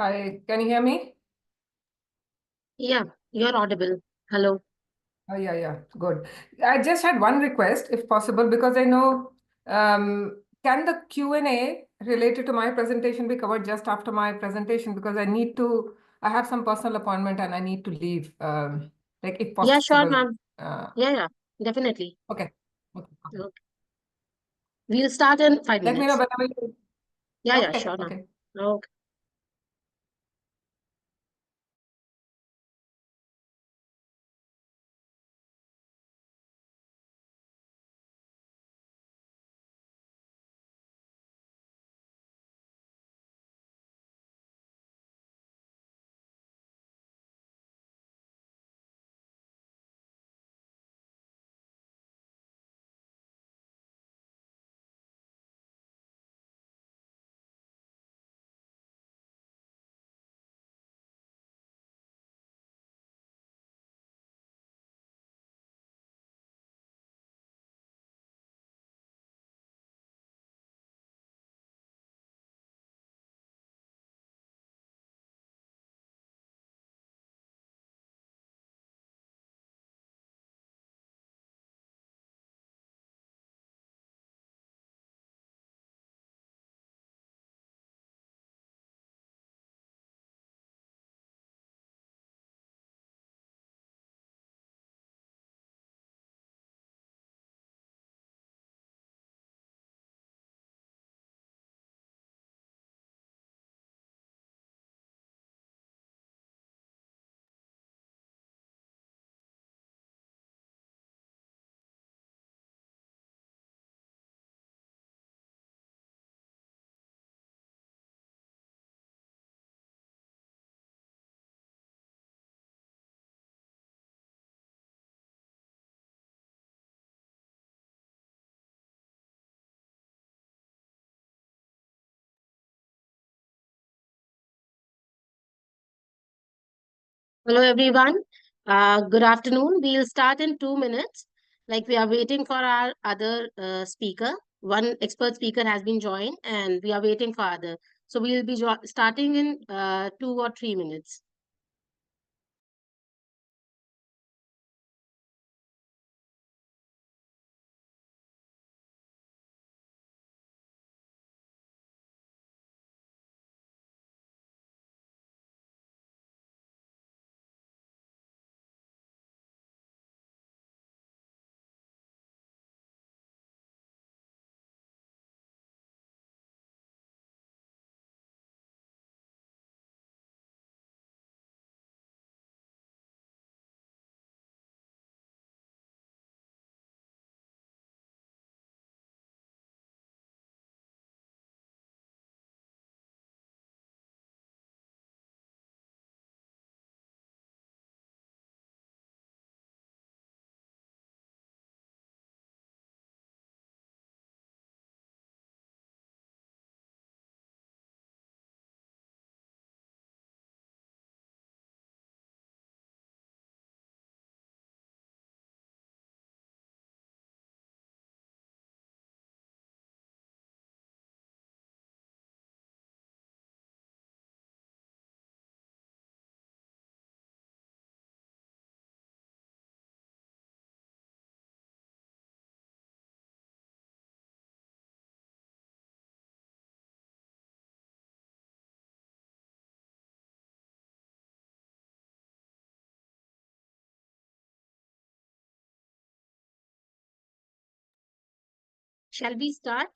Hi, can you hear me? Yeah, you're audible. Hello. Oh, yeah, good. I just had one request, if possible, because I know, can the Q&A related to my presentation be covered just after my presentation? Because I have some personal appointment and I need to leave, like if Yeah, sure, possible. ma'am. Uh, Yeah, definitely. okay. Okay. Okay. We'll start in five Let me know minutes. whenever you. Yeah, Okay, sure, ma'am. okay. Okay. Hello, everyone. Good afternoon. We'll start in 2 minutes. Like we are waiting for our other speaker. One expert speaker has been joined, and we are waiting for other. So we'll be starting in 2 or 3 minutes. Shall we start?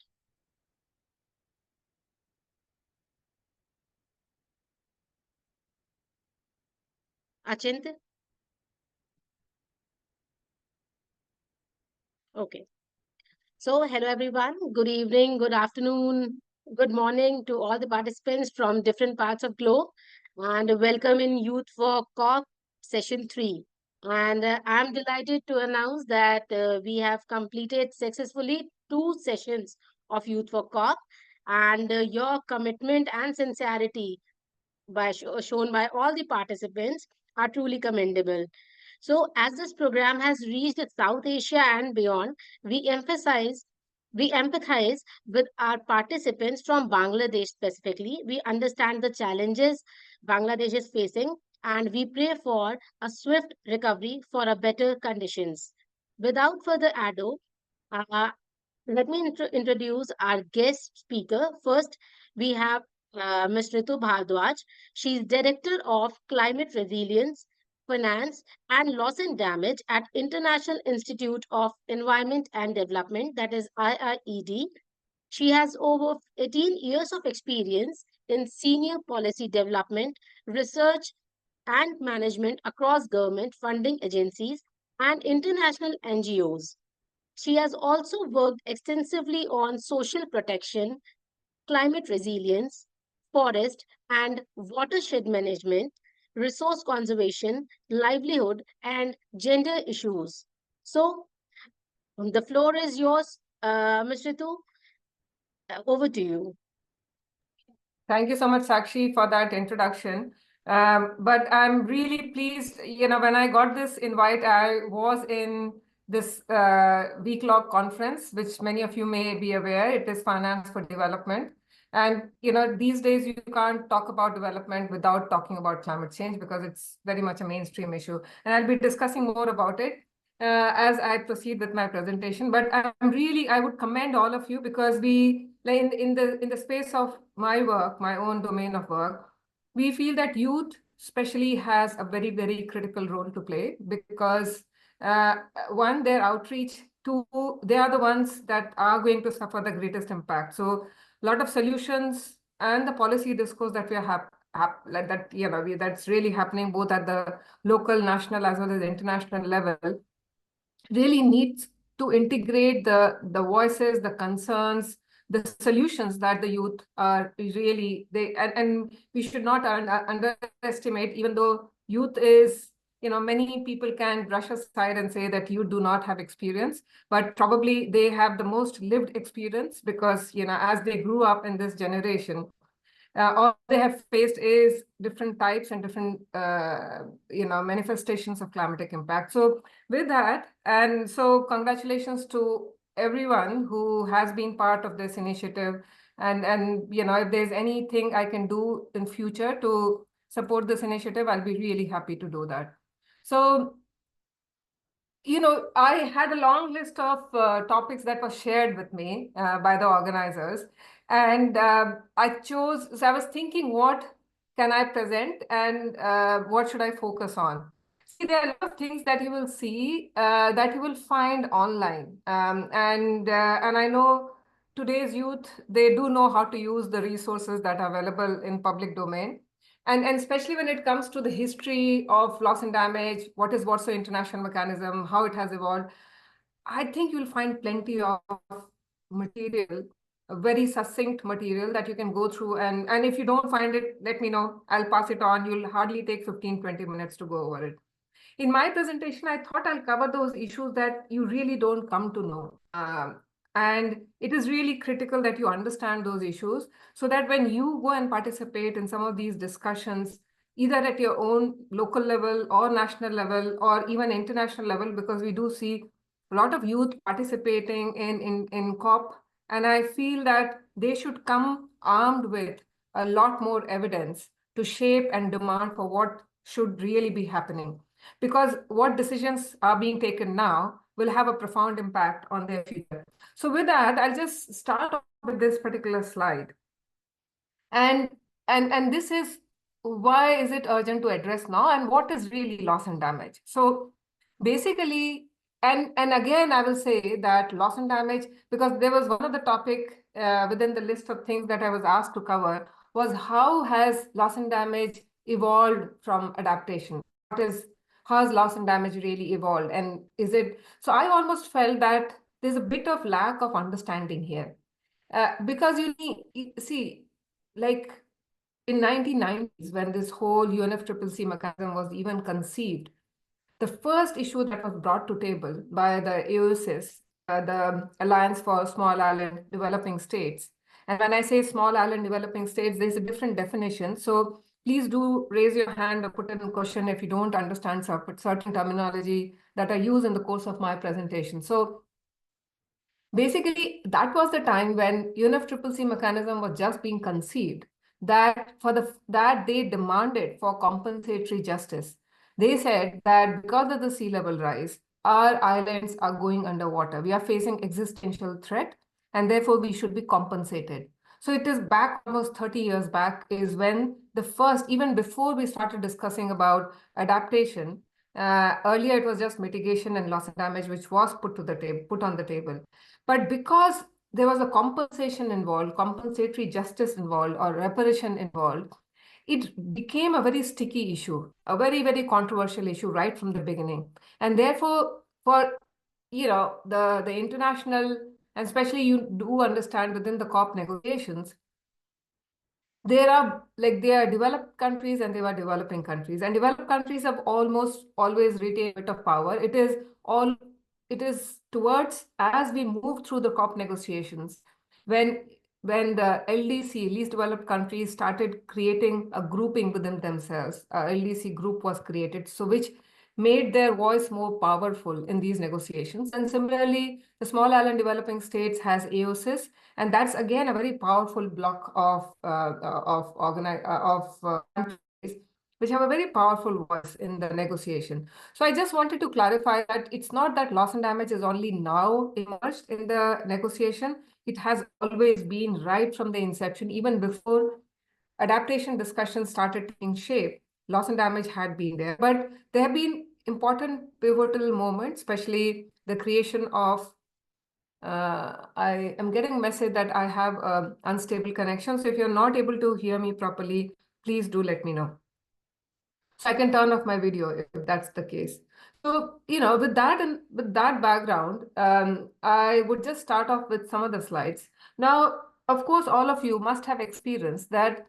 Achint? Okay. So, hello everyone. Good evening, good afternoon, good morning to all the participants from different parts of globe, and welcome in Youth for COP session 3. And I'm delighted to announce that we have completed successfully 2 sessions of Youth for COP, and your commitment and sincerity shown by all the participants are truly commendable. So, as this program has reached South Asia and beyond, we emphasize We empathize with our participants from Bangladesh specifically. We understand the challenges Bangladesh is facing, and we pray for a swift recovery for a better conditions. Without further ado, uh, let me introduce our guest speaker. First, we have Ms. Ritu Bharadwaj. She is Director of Climate Resilience, Finance and Loss and Damage at International Institute of Environment and Development, that is IIED. She has over 18 years of experience in senior policy development, research and management across government funding agencies and international NGOs. She has also worked extensively on social protection, climate resilience, forest and watershed management, resource conservation, livelihood, and gender issues. So, the floor is yours, Ms. Ritu. Over to you. Thank you so much, Sakshi, for that introduction. But I'm really pleased, when I got this invite, I was in this week-long conference, which many of you may be aware. It is Finance for Development. And, these days you can't talk about development without talking about climate change because it's very much a mainstream issue. And I'll be discussing more about it as I proceed with my presentation. But I would commend all of you because we, like in the space of my work, my own domain of work, we feel that youth especially has a very, very critical role to play because one, their outreach, two, they are the ones that are going to suffer the greatest impact. So a lot of solutions and the policy discourse that we are like that, that's really happening both at the local, national, as well as international level really needs to integrate the voices, the concerns, the solutions that the youth are really and we should not underestimate, even though youth is, many people can brush aside and say that you do not have experience, but probably they have the most lived experience because, as they grew up in this generation, all they have faced is different types and different manifestations of climatic impact. So with that, and so congratulations to everyone who has been part of this initiative, and if there's anything I can do in future to support this initiative, I'll be really happy to do that. So I had a long list of topics that were shared with me by the organizers. And so I was thinking, what can I present and what should I focus on? See, there are a lot of things that you will see that you will find online. And I know today's youth, they do know how to use the resources that are available in public domain. And especially when it comes to the history of loss and damage, what is Warsaw International Mechanism, how it has evolved, I think you'll find plenty of material, a very succinct material that you can go through. And if you don't find it, let me know. I'll pass it on. You'll hardly take 15-20 minutes to go over it. In my presentation, I thought I'll cover those issues that you really don't come to know. And it is really critical that you understand those issues so that when you go and participate in some of these discussions, either at your own local level or national level or even international level, because we do see a lot of youth participating in COP, and I feel that they should come armed with a lot more evidence to shape and demand for what should really be happening. Because what decisions are being taken now will have a profound impact on their future. So with that, I'll just start off with this particular slide. And this is why is it urgent to address now and what is really loss and damage. So basically, and again, I will say that loss and damage, because there was one of the topic within the list of things that I was asked to cover was how has loss and damage evolved from adaptation? How has loss and damage really evolved? And is it, so I almost felt that there's a bit of lack of understanding here. Because see, like in 1990s, when this whole UNFCCC mechanism was even conceived, the first issue that was brought to table by the AOSIS, the Alliance for Small Island Developing States. And when I say small island developing states, there's a different definition. So please do raise your hand or put in a question if you don't understand certain terminology that I use in the course of my presentation. So Basically, that was the time when UNFCCC mechanism was just being conceived, that they demanded for compensatory justice. They said that because of the sea level rise, our islands are going underwater. We are facing existential threat, and therefore we should be compensated. So it is back almost 30 years back is when the first, even before we started discussing about adaptation, earlier it was just mitigation and loss and damage, which was put on the table. But because there was a compensation involved, compensatory justice involved, or reparation involved, it became a very sticky issue, a very, very controversial issue right from the beginning. And therefore, for the international, and especially you do understand within the COP negotiations, there are developed countries and there are developing countries, and developed countries have almost always retained a bit of power. It is towards, as we move through the COP negotiations, when the LDC, least developed countries, started creating a grouping within themselves. A LDC group was created, so which made their voice more powerful in these negotiations. And similarly, the small island developing states has AOSIS, and that's again a very powerful block of countries which have a very powerful voice in the negotiation. So I just wanted to clarify that it's not that loss and damage is only now emerged in the negotiation. It has always been right from the inception, even before adaptation discussions started taking shape. Loss and damage had been there, but there have been important pivotal moments, especially the creation of I am getting a message that I have unstable connection. So if you're not able to hear me properly, please do let me know. So I can turn off my video if that's the case. So, with that and with that background, I would just start off with some of the slides. Now, of course, all of you must have experienced that,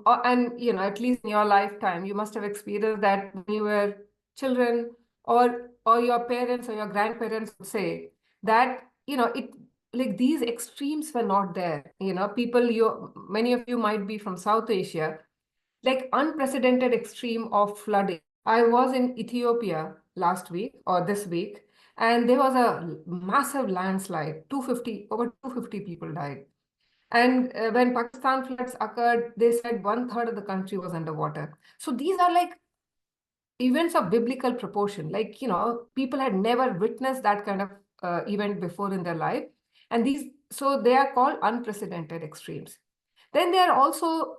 and at least in your lifetime, you must have experienced that when you were children, or your parents or your grandparents would say that it, like, these extremes were not there. Many of you might be from South Asia, like unprecedented extreme of flooding. I was in Ethiopia last week or this week, and there was a massive landslide. Over 250 people died. And when Pakistan floods occurred, they said one third of the country was underwater. So these are like events of biblical proportion. Like, people had never witnessed that kind of event before in their life. So they are called unprecedented extremes. Then there are also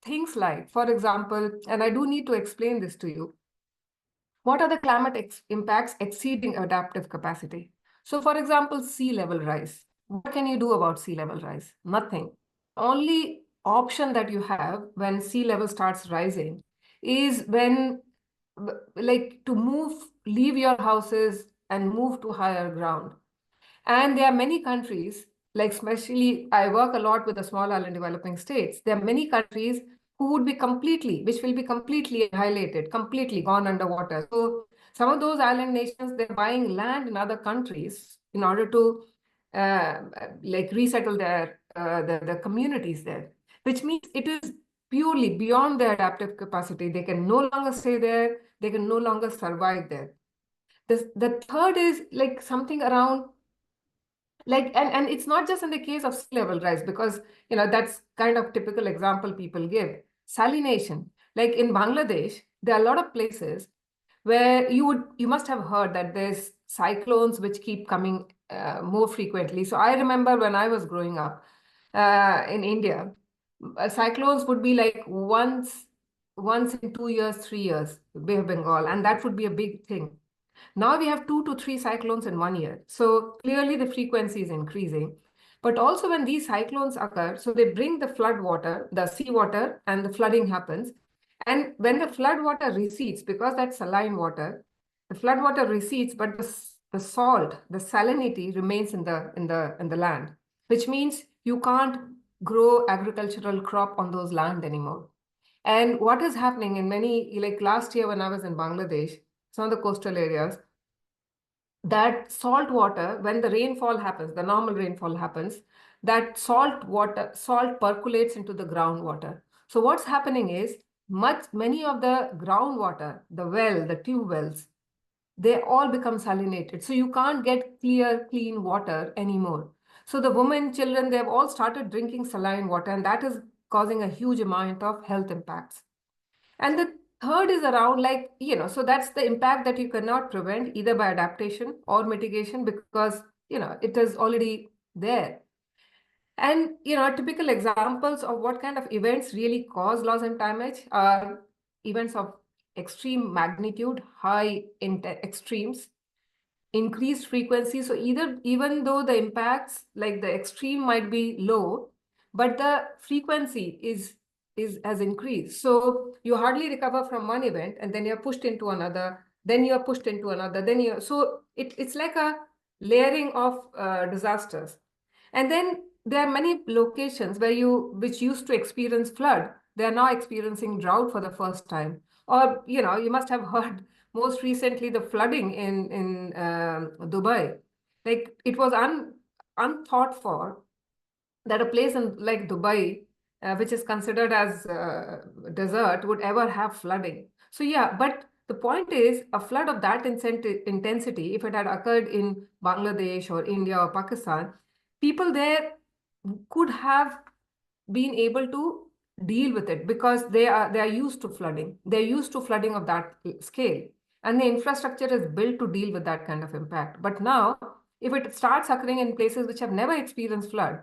things like, for example, and I do need to explain this to you, what are the climate impacts exceeding adaptive capacity? So, for example, sea level rise. What can you do about sea level rise? Nothing. Only option that you have when sea level starts rising is when, like, to leave your houses and move to higher ground. And there are many countries, like especially I work a lot with the small island developing states. There are many countries which will be completely annihilated, completely gone underwater. So some of those island nations, they're buying land in other countries in order to uh, like resettle the communities there, which means it is purely beyond their adaptive capacity. They can no longer stay there. They can no longer survive there. The third is like something around, like, and it's not just in the case of sea level rise, because that's kind of typical example people give. Salination, like in Bangladesh, there are a lot of places where you must have heard that there's cyclones which keep coming more frequently. So I remember when I was growing up in India, cyclones would be like once in 2 years, 3 years, Bay of Bengal, and that would be a big thing. Now we have 2 to 3 cyclones in 1 year. So clearly the frequency is increasing. But also when these cyclones occur, so they bring the flood water, the seawater, and the flooding happens. And when the flood water recedes, because that's saline water, the flood water recedes, but the salt, the salinity remains in the land, which means you can't grow agricultural crop on those land anymore. And what is happening in many, like last year when I was in Bangladesh, some of the coastal areas, that salt water, when the rainfall happens, the normal rainfall happens, that salt percolates into the groundwater. So what's happening is many of the groundwater, the tube wells, they all become salinated. So you can't get clear, clean water anymore. So the women, children, they've all started drinking saline water, and that is causing a huge amount of health impacts. And the third is around, like, so that's the impact that you cannot prevent either by adaptation or mitigation, because, it is already there. And, typical examples of what kind of events really cause loss and damage are events of extreme magnitude, high extremes, increased frequency. So either, even though the impacts, like the extreme might be low, but the frequency is has increased. So you hardly recover from one event, and then you're pushed into another, then you're pushed into another, so it's like a layering of disasters. And then there are many locations which used to experience flood, they are now experiencing drought for the first time. Or, you must have heard most recently the flooding in Dubai. Like, it was unthought for that a place in like Dubai, which is considered as desert, would ever have flooding. So yeah, but the point is, a flood of that intensity, if it had occurred in Bangladesh or India or Pakistan, people there could have been able to deal with it, because they are used to flooding. They're used to flooding of that scale, and the infrastructure is built to deal with that kind of impact. But now, if it starts occurring in places which have never experienced flood,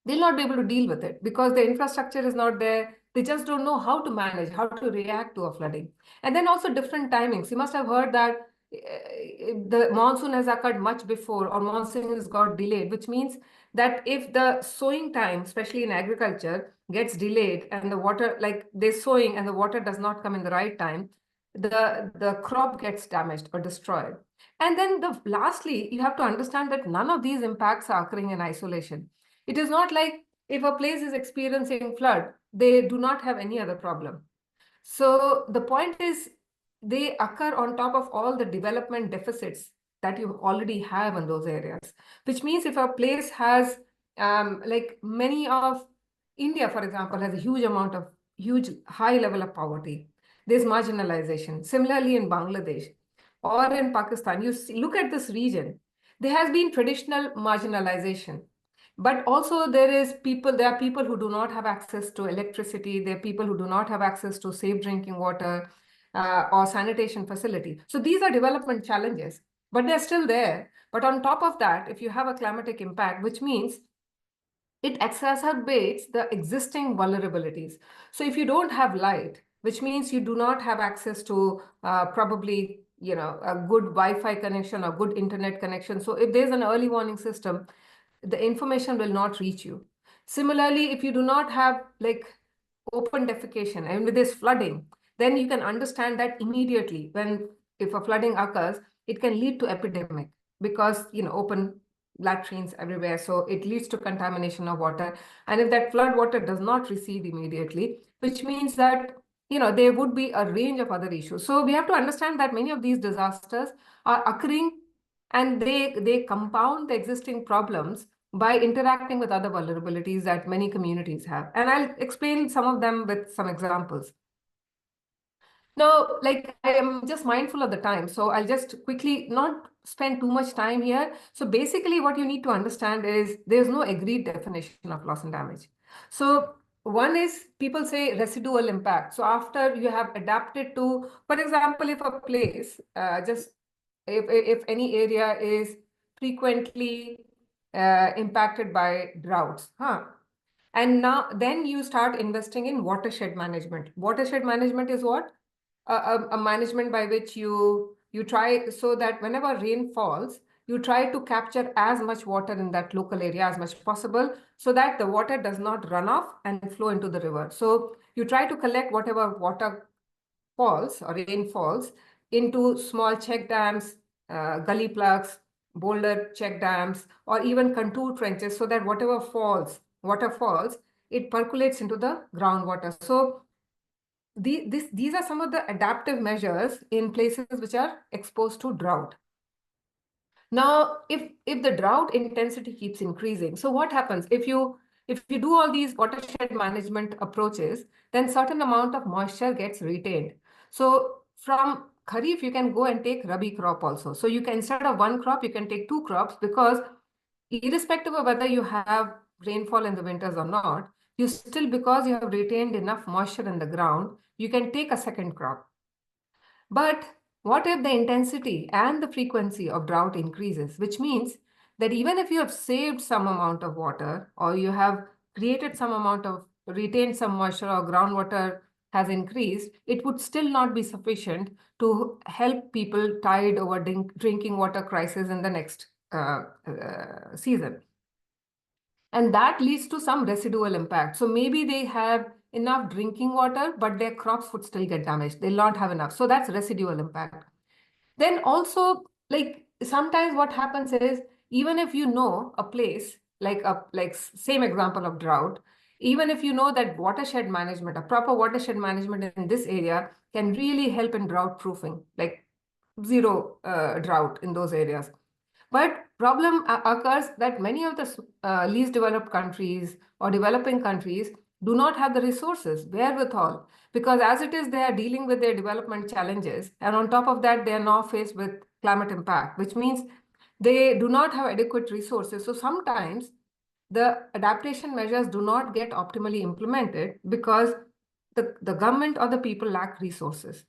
they'll not be able to deal with it because the infrastructure is not there. They just don't know how to manage, how to react to a flooding. And then also different timings. You must have heard that the monsoon has occurred much before, or monsoon has got delayed, which means that if the sowing time, especially in agriculture, gets delayed, and the water, like they're sowing and the water does not come in the right time, the crop gets damaged or destroyed. And then lastly, you have to understand that none of these impacts are occurring in isolation. It is not like if a place is experiencing flood, they do not have any other problem. So the point is, they occur on top of all the development deficits that you already have in those areas, which means if a place has, like many of India, for example, has a huge high level of poverty. There's marginalization. Similarly, in Bangladesh or in Pakistan, look at this region. There has been traditional marginalization, but also there are people who do not have access to electricity. There are people who do not have access to safe drinking water or sanitation facility. So these are development challenges, but they're still there. But on top of that, if you have a climatic impact, which means it exacerbates the existing vulnerabilities. So if you don't have light, which means you do not have access to probably, a good Wi-Fi connection or good internet connection. So if there's an early warning system, the information will not reach you. Similarly, if you do not have like open defecation and with this flooding, then you can understand that immediately when, if a flooding occurs, it can lead to epidemic, because open latrines everywhere, so it leads to contamination of water. And if that flood water does not recede immediately, which means that there would be a range of other issues. So we have to understand that many of these disasters are occurring, and they compound the existing problems by interacting with other vulnerabilities that many communities have. And I'll explain some of them with some examples. Now, like, I am just mindful of the time, so I'll just quickly not spend too much time here. So basically, what you need to understand is there's no agreed definition of loss and damage. So one is, people say residual impact. So after you have adapted to, for example, if a place, just if any area is frequently impacted by droughts, and now then you start investing in watershed management. Watershed management is what? A management by which you try so that whenever rain falls, you try to capture as much water in that local area as much possible, so that the water does not run off and flow into the river. So you try to collect whatever water falls or rain falls into small check dams, gully plugs, boulder check dams, or even contour trenches, so that water falls, it percolates into the groundwater. So these are some of the adaptive measures in places which are exposed to drought. Now, if the drought intensity keeps increasing, so what happens if you do all these watershed management approaches, then certain amount of moisture gets retained. So from Kharif, you can go and take Rabi crop also. So you can, instead of one crop, you can take two crops, because irrespective of whether you have rainfall in the winters or not, you still, because you have retained enough moisture in the ground, you can take a second crop. But what if the intensity and the frequency of drought increases, which means that even if you have saved some amount of water, or you have created some amount of retained some moisture, or groundwater has increased, it would still not be sufficient to help people tide over drinking water crisis in the next season. And that leads to some residual impact. So maybe they have enough drinking water, but their crops would still get damaged. They'll not have enough. So that's residual impact. Then also, like sometimes what happens is, even if you know a place, like same example of drought, even if you know that watershed management, a proper watershed management in this area can really help in drought proofing, like zero drought in those areas. But problem occurs that many of the least developed countries or developing countries do not have the resources, wherewithal, because as it is, they are dealing with their development challenges. And on top of that, they are now faced with climate impact, which means they do not have adequate resources. So sometimes the adaptation measures do not get optimally implemented because the government or the people lack resources.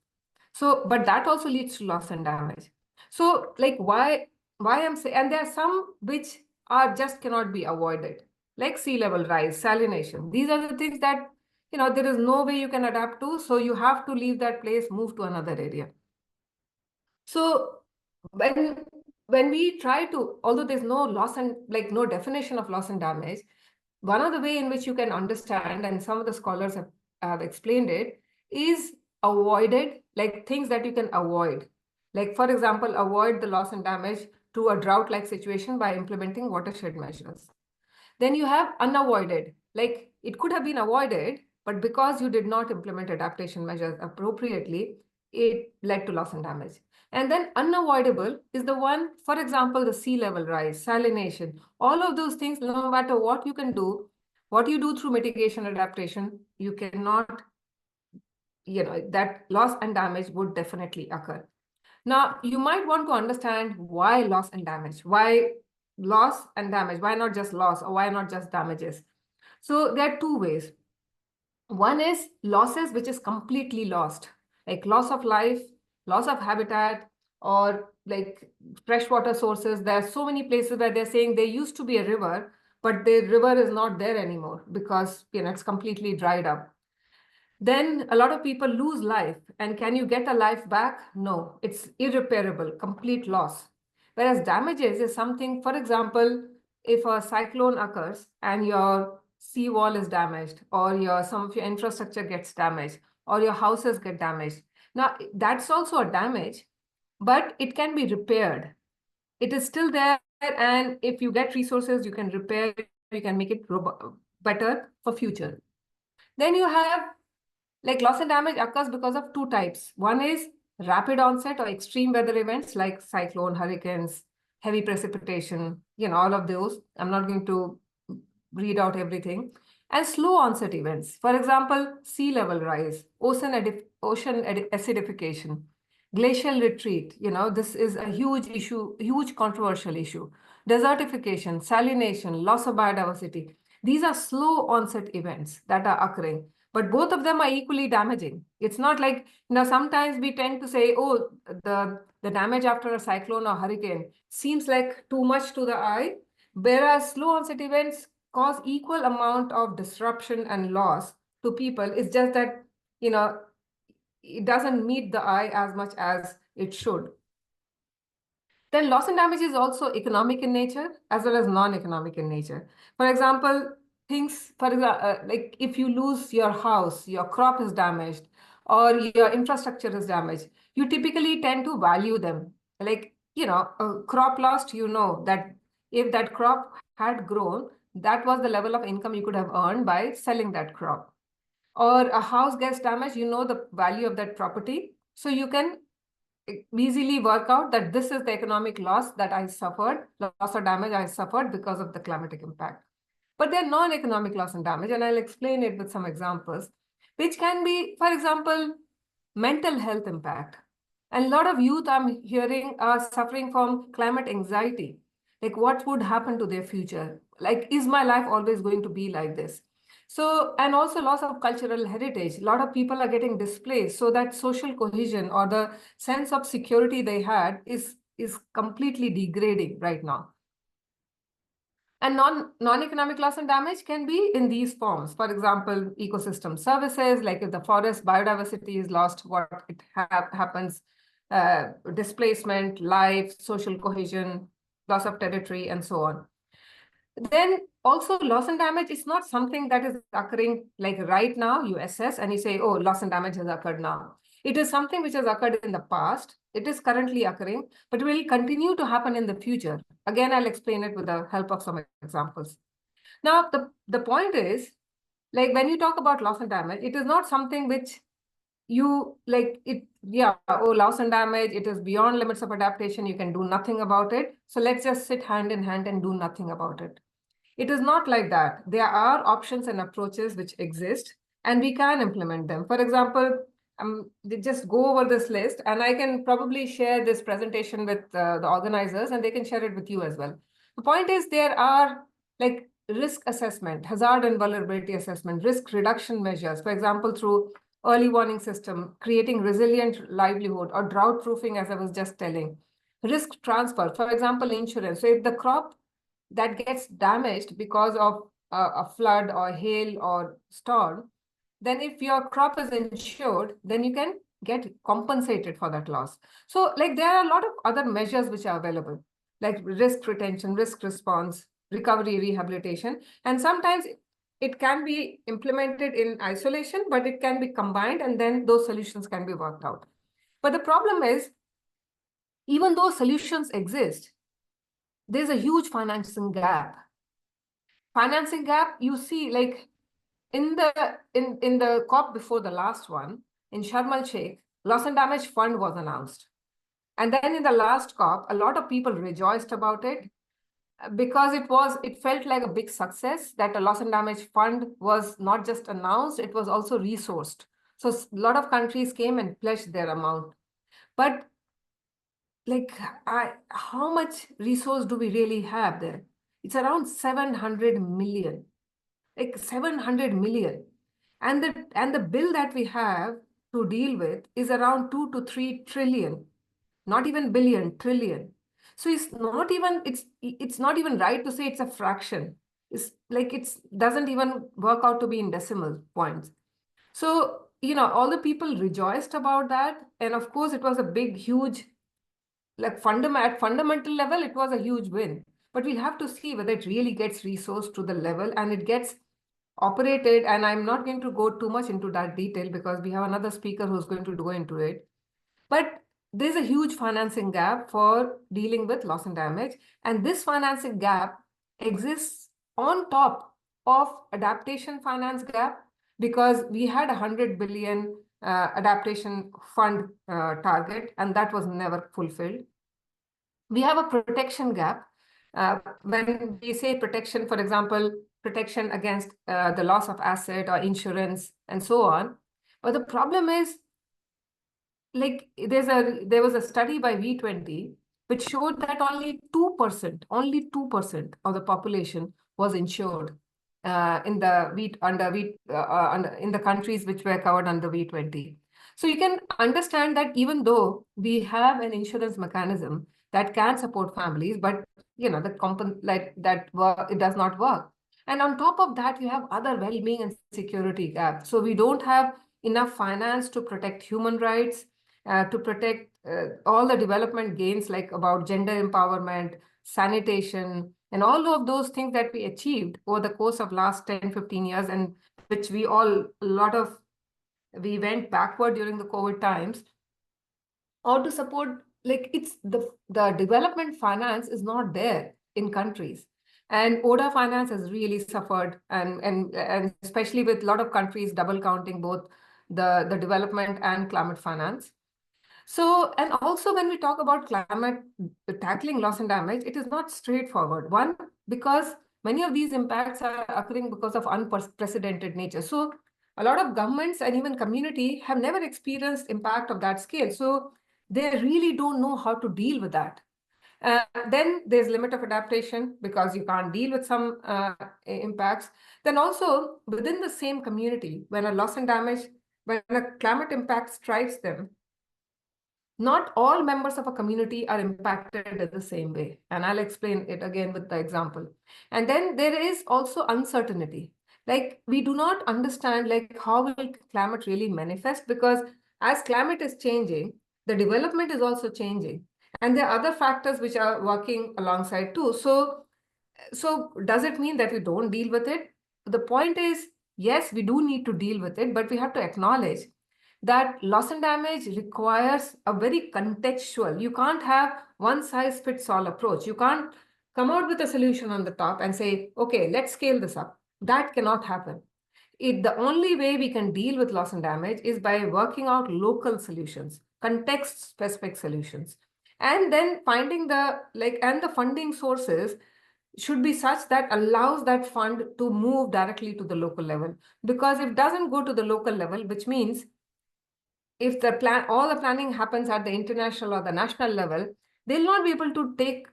So, but that also leads to loss and damage. So, like why I'm saying, and there are some which are just cannot be avoided, like sea level rise, salination. These are the things that, there is no way you can adapt to. So you have to leave that place, move to another area. So when we try to, although there's no loss and like no definition of loss and damage, one of the way in which you can understand, and some of the scholars have explained it, is avoided, like things that you can avoid. Like, for example, avoid the loss and damage to a drought-like situation by implementing watershed measures. Then you have unavoided, like it could have been avoided, but because you did not implement adaptation measures appropriately, it led to loss and damage. And then unavoidable is the one, for example, the sea level rise, salination, all of those things, no matter what you can do, what you do through mitigation adaptation, you cannot, that loss and damage would definitely occur. Now, you might want to understand why loss and damage, why loss and damage, why not just loss, or why not just damages? So there are two ways. One is losses, which is completely lost, like loss of life, loss of habitat, or like freshwater sources. There are so many places where they're saying there used to be a river, but the river is not there anymore because it's completely dried up. Then a lot of people lose life. And can you get a life back? No, it's irreparable, complete loss. Whereas damages is something, for example, if a cyclone occurs and your seawall is damaged, or some of your infrastructure gets damaged, or your houses get damaged. Now, that's also a damage, but it can be repaired. It is still there, and if you get resources, you can repair, you can make it better for future. Then you have, like, loss and damage occurs because of two types. One is rapid onset or extreme weather events like cyclone, hurricanes, heavy precipitation, all of those. I'm not going to read out everything. And slow onset events. For example, sea level rise, ocean acidification, glacial retreat. This is a huge issue, huge controversial issue. Desertification, salination, loss of biodiversity. These are slow onset events that are occurring, but both of them are equally damaging. It's not like, sometimes we tend to say, oh, the damage after a cyclone or hurricane seems like too much to the eye, whereas slow onset events cause equal amount of disruption and loss to people. It's just that, it doesn't meet the eye as much as it should. Then loss and damage is also economic in nature as well as non-economic in nature. For example, like if you lose your house, your crop is damaged, or your infrastructure is damaged, you typically tend to value them. Like, a crop lost, that if that crop had grown, that was the level of income you could have earned by selling that crop. Or a house gets damaged, the value of that property. So you can easily work out that this is the economic loss that I suffered, loss or damage I suffered because of the climatic impact. But they're non-economic loss and damage, and I'll explain it with some examples, which can be, for example, mental health impact. And a lot of youth I'm hearing are suffering from climate anxiety. Like, what would happen to their future? Like, is my life always going to be like this? So, and also loss of cultural heritage. A lot of people are getting displaced. So that social cohesion or the sense of security they had is completely degrading right now. And non-economic loss and damage can be in these forms. For example, ecosystem services, like if the forest biodiversity is lost, what it happens, displacement, life, social cohesion, loss of territory, and so on. Then also loss and damage is not something that is occurring like right now, you assess and you say, oh, loss and damage has occurred now. It is something which has occurred in the past. It is currently occurring, but will continue to happen in the future. Again, I'll explain it with the help of some examples. Now, the point is, like when you talk about loss and damage, it is not something which you like it, yeah, oh, loss and damage, it is beyond limits of adaptation. You can do nothing about it. So let's just sit hand in hand and do nothing about it. It is not like that. There are options and approaches which exist, and we can implement them. For example, just go over this list, and I can probably share this presentation with the organizers, and they can share it with you as well. The point is, there are like risk assessment, hazard and vulnerability assessment, risk reduction measures, for example, through early warning system, creating resilient livelihood, or drought proofing, as I was just telling. Risk transfer, for example, insurance. So if the crop that gets damaged because of a flood or hail or storm, then if your crop is insured, then you can get compensated for that loss. So like there are a lot of other measures which are available, like risk retention, risk response, recovery, rehabilitation. And sometimes it can be implemented in isolation, but it can be combined and then those solutions can be worked out. But the problem is, even though solutions exist, there's a huge financing gap. Financing gap, you see, like in the COP before the last one in Sharm el Sheikh, loss and damage fund was announced. And then in the last COP, a lot of people rejoiced about it because it felt like a big success that a loss and damage fund was not just announced, it was also resourced. So a lot of countries came and pledged their amount. But like, how much resource do we really have there? It's around 700 million, like 700 million. And the bill that we have to deal with is around 2 to 3 trillion, not even billion, trillion. So it's not even right to say it's a fraction. It's like it's doesn't even work out to be in decimal points. So, all the people rejoiced about that. And of course, it was a big, huge, like at fundamental level, it was a huge win. But we'll have to see whether it really gets resourced to the level and it gets operated. And I'm not going to go too much into that detail because we have another speaker who's going to go into it. But there's a huge financing gap for dealing with loss and damage. And this financing gap exists on top of adaptation finance gap because we had 100 billion adaptation fund target, and that was never fulfilled. We have a protection gap. When we say protection, for example, protection against the loss of asset or insurance and so on. But the problem is, like there was a study by V20 which showed that only 2% of the population was insured in the in the countries which were covered under V20. So you can understand that even though we have an insurance mechanism that can support families, but it does not work. And on top of that, you have other well-being and security gaps. So we don't have enough finance to protect human rights, to protect all the development gains like about gender empowerment, sanitation, and all of those things that we achieved over the course of last 10, 15 years, and which we went backward during the COVID times, or to support, like it's the development finance is not there in countries. And ODA finance has really suffered, and especially with a lot of countries double counting both the development and climate finance. So, and also when we talk about climate tackling loss and damage, it is not straightforward. One, because many of these impacts are occurring because of unprecedented nature. So a lot of governments and even community have never experienced impact of that scale. So they really don't know how to deal with that. Then there's limit of adaptation because you can't deal with some impacts. Then also within the same community, when a loss and damage, when a climate impact strikes them, not all members of a community are impacted in the same way. And I'll explain it again with the example. And then there is also uncertainty. Like we do not understand like how will climate really manifest, because as climate is changing, the development is also changing. And there are other factors which are working alongside too. So does it mean that we don't deal with it? The point is, yes, we do need to deal with it, but we have to acknowledge that loss and damage requires a very contextual. You can't have one size fits all approach. You can't come out with a solution on the top and say, okay, let's scale this up. That cannot happen. The only way we can deal with loss and damage is by working out local solutions, context specific solutions, and then finding the funding sources should be such that allows that fund to move directly to the local level. Because if it doesn't go to the local level, which means if all the planning happens at the international or the national level, they'll not be able to take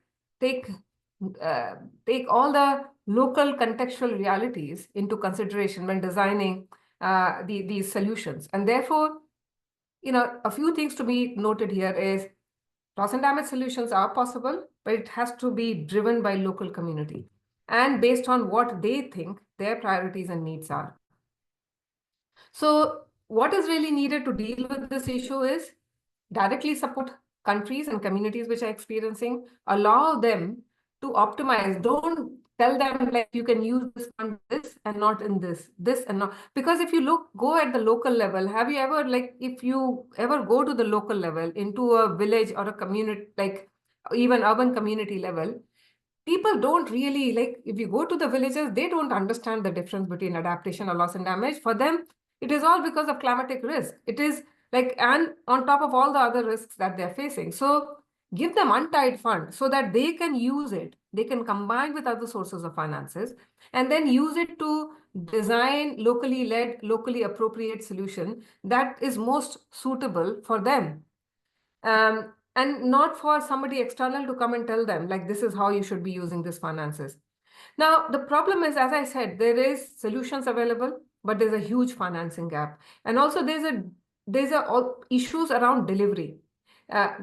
uh, take all the local contextual realities into consideration when designing these solutions. And therefore, a few things to be noted here is loss and damage solutions are possible, but it has to be driven by local community and based on what they think their priorities and needs are. So what is really needed to deal with this issue is directly support countries and communities which are experiencing, allow them to optimize. Don't tell them like you can use this fund this and not in this and not. Because if you go at the local level, have you ever, like, if you ever go to the local level into a village or a community, like even urban community level, people don't really, like, if you go to the villages, they don't understand the difference between adaptation or loss and damage. For them, it is all because of climatic risk. It is like, and on top of all the other risks that they're facing. So give them untied fund so that they can use it. They can combine with other sources of finances and then use it to design locally led, locally appropriate solution that is most suitable for them. And not for somebody external to come and tell them, like, this is how you should be using this finances. Now, the problem is, as I said, there is solutions available, but there's a huge financing gap. And also there's issues around delivery.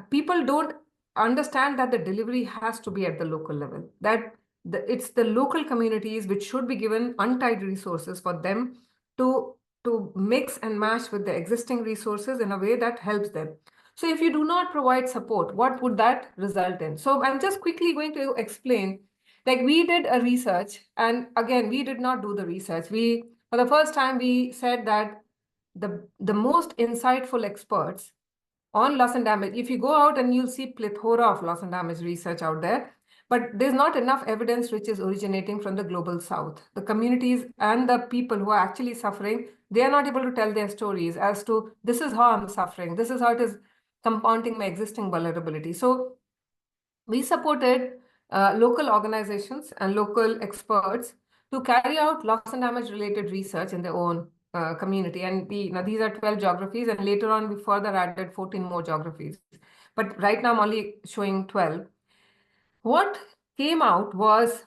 People don't understand that the delivery has to be at the local level, that it's the local communities which should be given untied resources for them to, to mix and match with the existing resources in a way that helps them. So if you do not provide support, what would that result in? So I'm just quickly going to explain, like we did a research, and again, we did not do the research. For the first time, we said that the most insightful experts on loss and damage, if you go out and you'll see plethora of loss and damage research out there, but there's not enough evidence which is originating from the global south. The communities and the people who are actually suffering, they are not able to tell their stories as to, this is how I'm suffering, this is how it is compounding my existing vulnerability. So we supported local organizations and local experts to carry out loss and damage related research in their own community. And these are 12 geographies, and later on we further added 14 more geographies. But right now I'm only showing 12. What came out was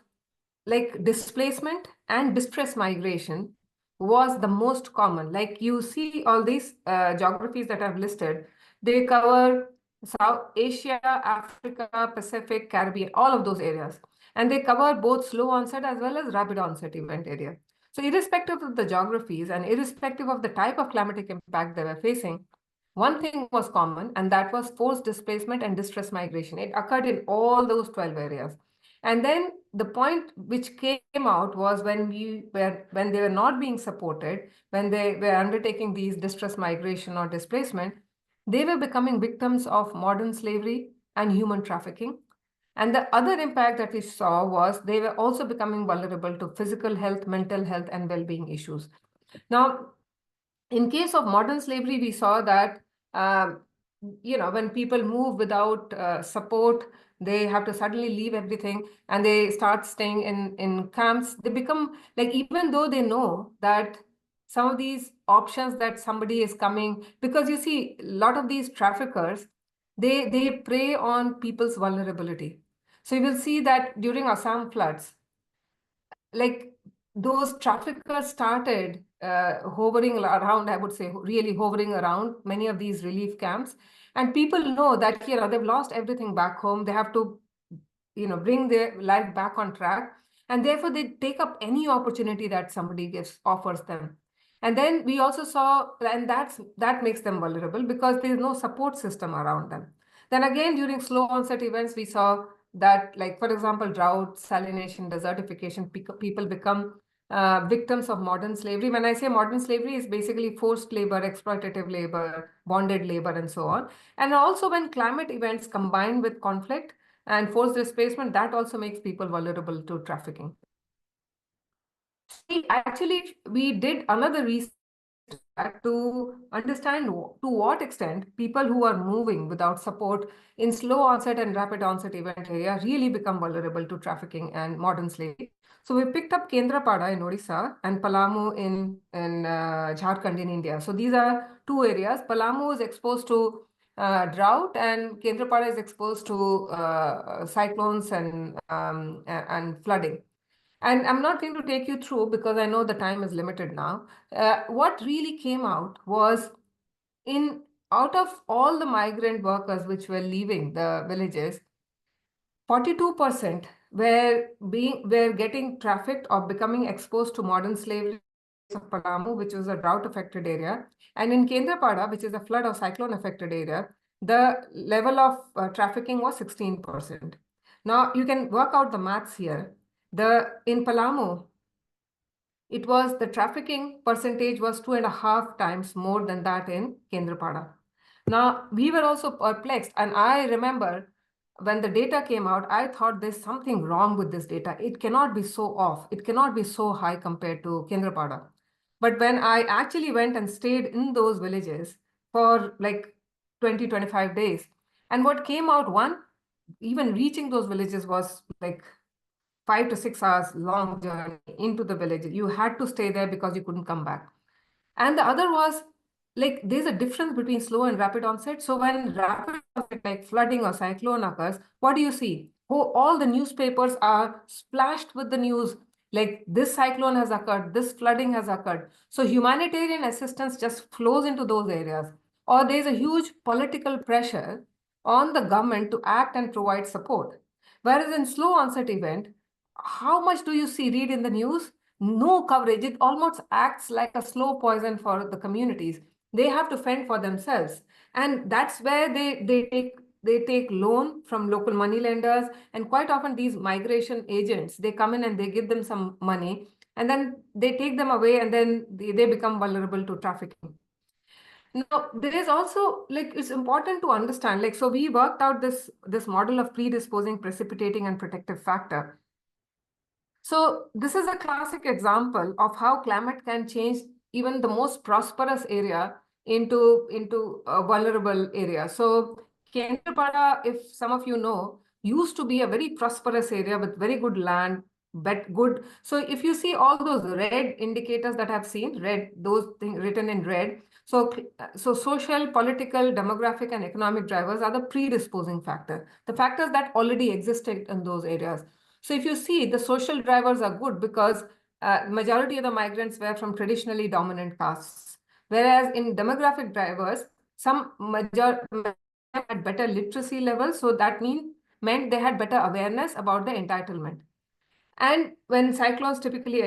like displacement and distress migration was the most common. Like you see all these geographies that I've listed, they cover South Asia, Africa, Pacific, Caribbean, all of those areas. And they cover both slow onset as well as rapid onset event area. So irrespective of the geographies and irrespective of the type of climatic impact they were facing, one thing was common, and that was forced displacement and distress migration. It occurred in all those 12 areas. And then the point which came out was when they were not being supported, when they were undertaking these distress migration or displacement, they were becoming victims of modern slavery and human trafficking. And the other impact that we saw was they were also becoming vulnerable to physical health, mental health, and well-being issues. Now, in case of modern slavery, we saw that when people move without support, they have to suddenly leave everything and they start staying in camps. They become like, even though they know that some of these options that somebody is coming, because you see a lot of these traffickers, they prey on people's vulnerability. So you will see that during Assam floods, like those traffickers started hovering around, I would say, really hovering around many of these relief camps. And people know that, they've lost everything back home. They have to, bring their life back on track. And therefore, they take up any opportunity that somebody offers them. And then we also saw, and that makes them vulnerable because there's no support system around them. Then again, during slow onset events, we saw that, like, for example, drought, salination, desertification, people become victims of modern slavery. When I say modern slavery, is basically forced labor, exploitative labor, bonded labor, and so on. And also when climate events combine with conflict and forced displacement, that also makes people vulnerable to trafficking. So we did another research to understand to what extent people who are moving without support in slow onset and rapid onset event area really become vulnerable to trafficking and modern slavery. So we picked up Kendrapada in Odisha and Palamu in Jharkhand in India. So these are two areas. Palamu is exposed to drought, and Kendrapada is exposed to cyclones and flooding. And I'm not going to take you through because I know the time is limited now. What really came out was, in out of all the migrant workers which were leaving the villages, 42% were getting trafficked or becoming exposed to modern slavery of Palamu, which was a drought-affected area, and in Kendrapada, which is a flood or cyclone-affected area, the level of trafficking was 16%. Now you can work out the maths here. In Palamu, it was the trafficking percentage was 2.5 times more than that in Kendrapada. Now, we were also perplexed, and I remember when the data came out, I thought there's something wrong with this data. It cannot be so off. It cannot be so high compared to Kendrapada. But when I actually went and stayed in those villages for like 20, 25 days, and what came out, one, even reaching those villages was like 5 to 6 hours long journey into the village. You had to stay there because you couldn't come back. And the other was, like, there's a difference between slow and rapid onset. So when rapid onset, like flooding or cyclone occurs, what do you see? Oh, all the newspapers are splashed with the news, like this cyclone has occurred, this flooding has occurred. So humanitarian assistance just flows into those areas. Or there's a huge political pressure on the government to act and provide support. Whereas in slow onset event, how much do you read in the news? No coverage. It almost acts like a slow poison for the communities. They have to fend for themselves. And that's where they take loan from local money lenders. And quite often these migration agents, they come in and they give them some money, and then they take them away, and then they become vulnerable to trafficking. Now, there is also, like, it's important to understand, like, so we worked out this model of predisposing, precipitating, and protective factor. So this is a classic example of how climate can change even the most prosperous area into a vulnerable area. So Kendrapada, if some of you know, used to be a very prosperous area with very good land, but good. So if you see all those red indicators that I've seen, red, those things written in red. So social, political, demographic, and economic drivers are the predisposing factor, the factors that already existed in those areas. So if you see, the social drivers are good because majority of the migrants were from traditionally dominant castes. Whereas in demographic drivers, some major had better literacy levels. So that meant they had better awareness about the entitlement. And when cyclones typically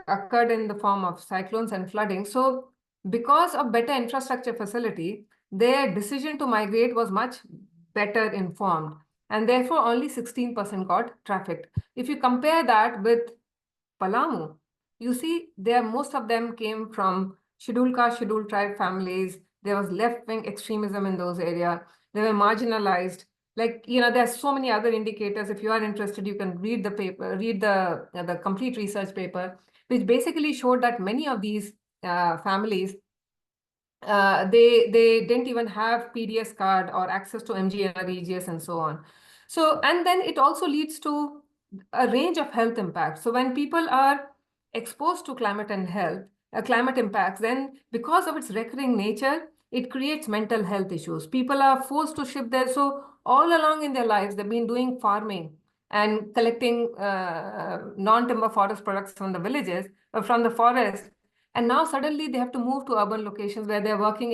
occurred in the form of cyclones and flooding, so because of better infrastructure facility, their decision to migrate was much better informed, and therefore only 16% got trafficked. If you compare that with Palamu, you see there most of them came from scheduled caste, scheduled tribe families. There was left-wing extremism in those areas. They were marginalized. Like, there's so many other indicators. If you are interested, you can read the paper, read the complete research paper, which basically showed that many of these families, they didn't even have PDS card or access to MGNR, EGS, and so on. So, and then it also leads to a range of health impacts. So when people are exposed to climate and health, climate impacts, then because of its recurring nature, it creates mental health issues. People are forced to shift there. So all along in their lives, they've been doing farming and collecting non-timber forest products from the villages, from the forest. And now suddenly they have to move to urban locations where they're working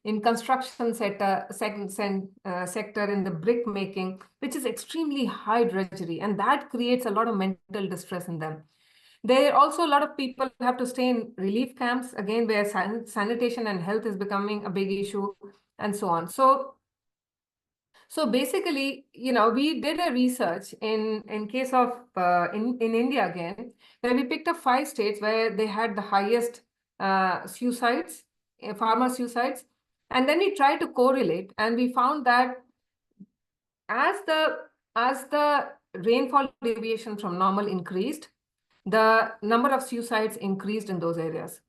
in construction sector, in the brick making, which is extremely high drudgery. And that creates a lot of mental distress in them. There also a lot of people have to stay in relief camps, again, where sanitation and health is becoming a big issue, and so on. So basically, we did a research in case of in India again, where we picked up 5 states where they had the highest suicides, farmer suicides, and then we tried to correlate, and we found that as the rainfall deviation from normal increased, the number of suicides increased in those areas.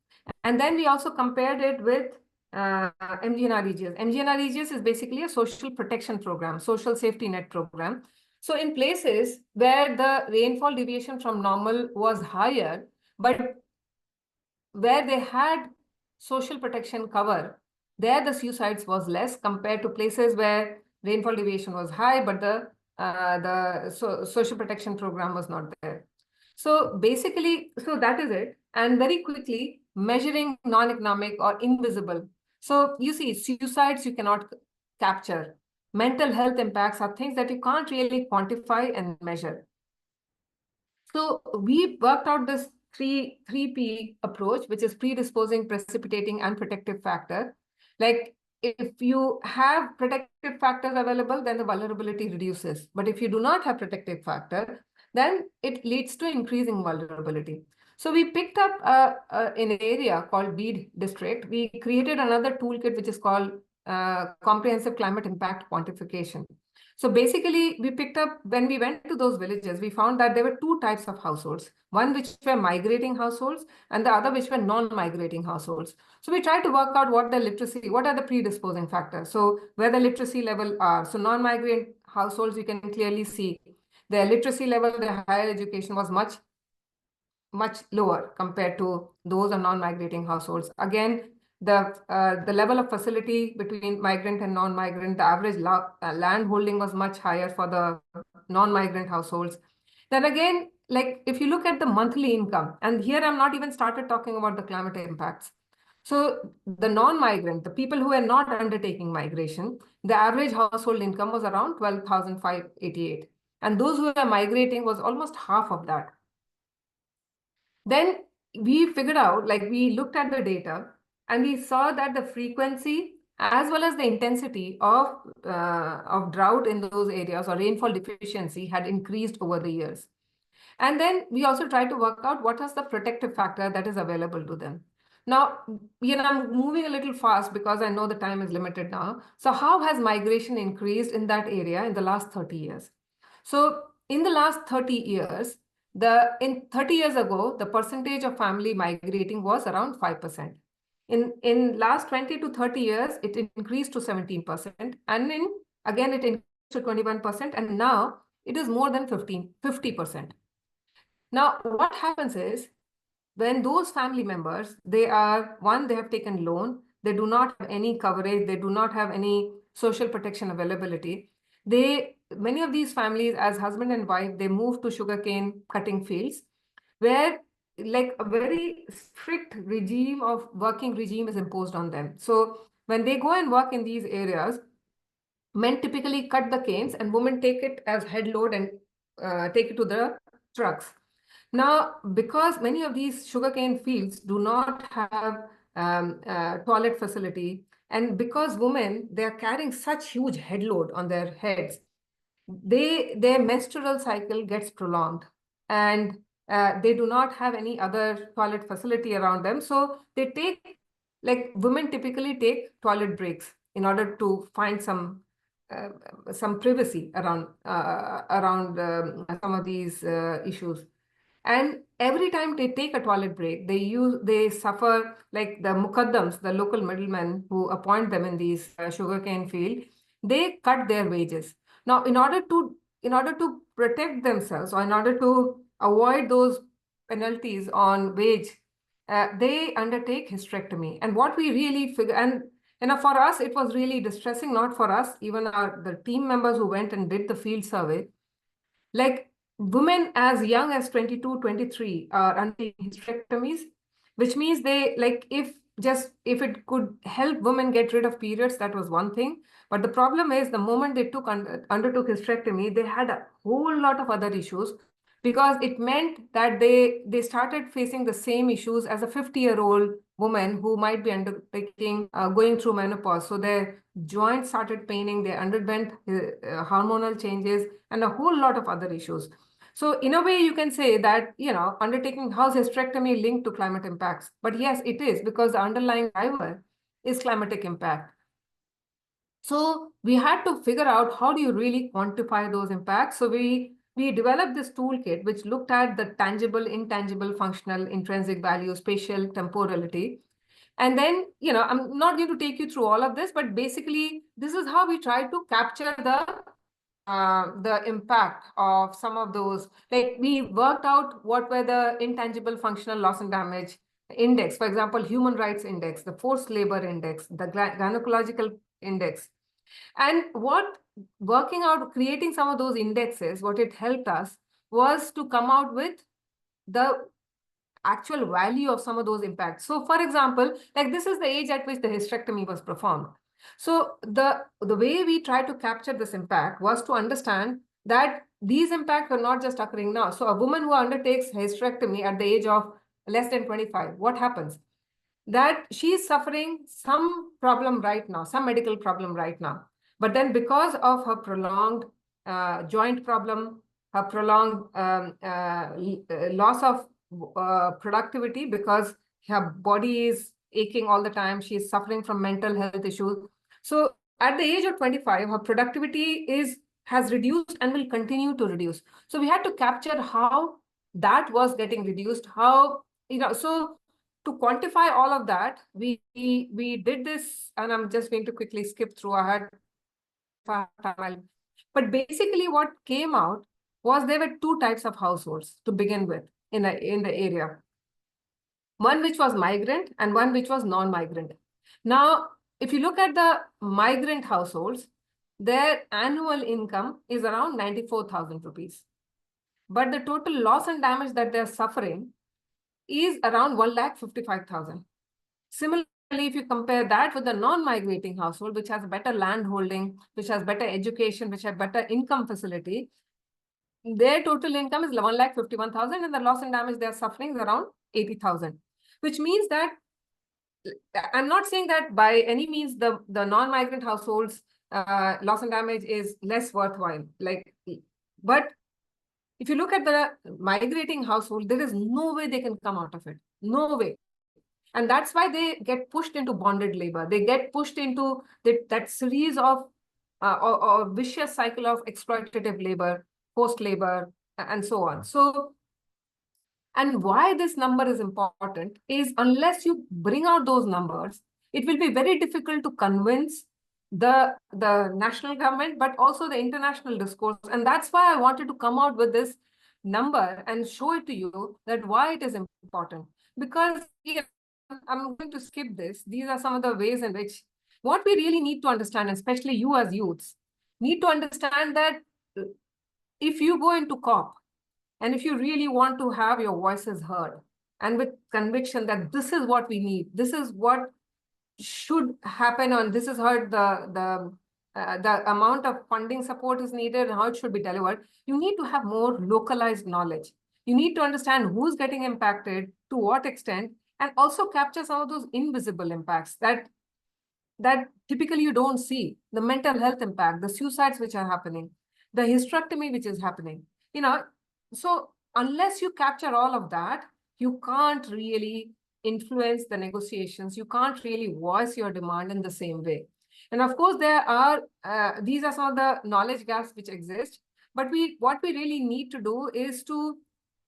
And then we also compared it with MGNREGS. MGNREGS is basically a social protection program, social safety net program. So in places where the rainfall deviation from normal was higher, but where they had social protection cover, there the suicides was less compared to places where rainfall deviation was high, but the social protection program was not there. So basically, so that is it. And very quickly, measuring non-economic or invisible. So you see, suicides you cannot capture. Mental health impacts are things that you can't really quantify and measure. So we worked out this three P approach, which is predisposing, precipitating, and protective factor. Like if you have protective factors available, then the vulnerability reduces. But if you do not have protective factor, then it leads to increasing vulnerability. So we picked up an area called BEAD district. We created another toolkit, which is called comprehensive climate impact quantification. So basically, we picked up, when we went to those villages, we found that there were 2 types of households, one which were migrating households and the other which were non-migrating households. So we tried to work out what are the predisposing factors. So where the literacy level are. So non-migrant households, you can clearly see their literacy level, their higher education was much lower compared to those of non-migrating households. Again, the level of facility between migrant and non-migrant, the average land holding was much higher for the non-migrant households. Then again, like if you look at the monthly income, and here I'm not even started talking about the climate impacts. So the non-migrant, the people who are not undertaking migration, the average household income was around 12,588. And those who are migrating was almost half of that. Then we figured out, like we looked at the data and we saw that the frequency as well as the intensity of drought in those areas or rainfall deficiency had increased over the years. And then we also tried to work out what is the protective factor that is available to them. Now, I'm moving a little fast because I know the time is limited now. So how has migration increased in that area in the last 30 years? So in the last 30 years, in 30 years ago, the percentage of family migrating was around 5%. In last 20 to 30 years, it increased to 17%. And again, it increased to 21%. And now it is more than 50%. Now, what happens is when those family members, they have taken loan, they do not have any coverage, they do not have any social protection availability. Many of these families, as husband and wife, they move to sugarcane cutting fields where like a very strict working regime is imposed on them. So when they go and work in these areas, men typically cut the canes and women take it as head load and take it to the trucks. Now, because many of these sugarcane fields do not have toilet facility, and because women, they're carrying such huge head load on their heads, their menstrual cycle gets prolonged, and they do not have any other toilet facility around them. So women typically take toilet breaks in order to find some privacy around some of these issues. And every time they take a toilet break, they suffer, like the mukaddams, the local middlemen who appoint them in these sugarcane field, they cut their wages. Now, in order to protect themselves, or in order to avoid those penalties on wage, they undertake hysterectomy. And what we really figure, and And for us, it was really distressing, not for us, even the team members who went and did the field survey. Like women as young as 22, 23 are undergoing hysterectomies, which means they like if it could help women get rid of periods, that was one thing. But the problem is the moment they undertook hysterectomy, they had a whole lot of other issues because it meant that they started facing the same issues as a 50-year-old woman who might be undertaking going through menopause. So their joints started paining, they underwent hormonal changes and a whole lot of other issues. So in a way, you can say that, undertaking house hysterectomy linked to climate impacts. But yes, it is because the underlying driver is climatic impact. So we had to figure out how do you really quantify those impacts. So we developed this toolkit which looked at the tangible, intangible, functional, intrinsic value, spatial, temporality. And then, I'm not going to take you through all of this, but basically, this is how we try to capture the impact of some of those. Like we worked out what were the intangible functional loss and damage index, for example, human rights index, the forced labor index, the gynecological index. And what working out, creating some of those indexes, what it helped us was to come out with the actual value of some of those impacts. So for example, like this is the age at which the hysterectomy was performed. So the way we try to capture this impact was to understand that these impacts are not just occurring now. So a woman who undertakes hysterectomy at the age of less than 25, what happens? That she's suffering some problem right now, some medical problem right now. But then because of her prolonged joint problem, her prolonged loss of productivity because her body is aching all the time, she is suffering from mental health issues. So at the age of 25, her productivity has reduced and will continue to reduce. So we had to capture how that was getting reduced, how, so to quantify all of that, we did this, and I'm just going to quickly skip through. But basically, what came out was there were two types of households to begin with in the area. One which was migrant and one which was non-migrant. Now, if you look at the migrant households, their annual income is around 94,000 rupees. But the total loss and damage that they're suffering is around 1,55,000. Similarly, if you compare that with the non-migrating household, which has better land holding, which has better education, which has better income facility, their total income is 1,51,000 and the loss and damage they are suffering is around 80,000, which means that I'm not saying that by any means the non-migrant households loss and damage is less worthwhile. But if you look at the migrating household, there is no way they can come out of it. No way. And that's why they get pushed into bonded labor. They get pushed into that series of or vicious cycle of exploitative labor, forced labor, and so on. So, and why this number is important is unless you bring out those numbers, it will be very difficult to convince the national government, but also the international discourse. And that's why I wanted to come out with this number and show it to you that why it is important. Because I'm going to skip this. These are some of the ways in which what we really need to understand, especially you as youths, need to understand that if you go into COP and if you really want to have your voices heard and with conviction that this is what we need, this is what should happen, and this is how the amount of funding support is needed and how it should be delivered, you need to have more localized knowledge. You need to understand who's getting impacted, to what extent, and also capture some of those invisible impacts that typically you don't see. The mental health impact, the suicides which are happening, the hysterectomy which is happening. So unless you capture all of that, you can't really influence the negotiations. You can't really voice your demand in the same way. And of course, these are some of the knowledge gaps which exist. But what we really need to do is to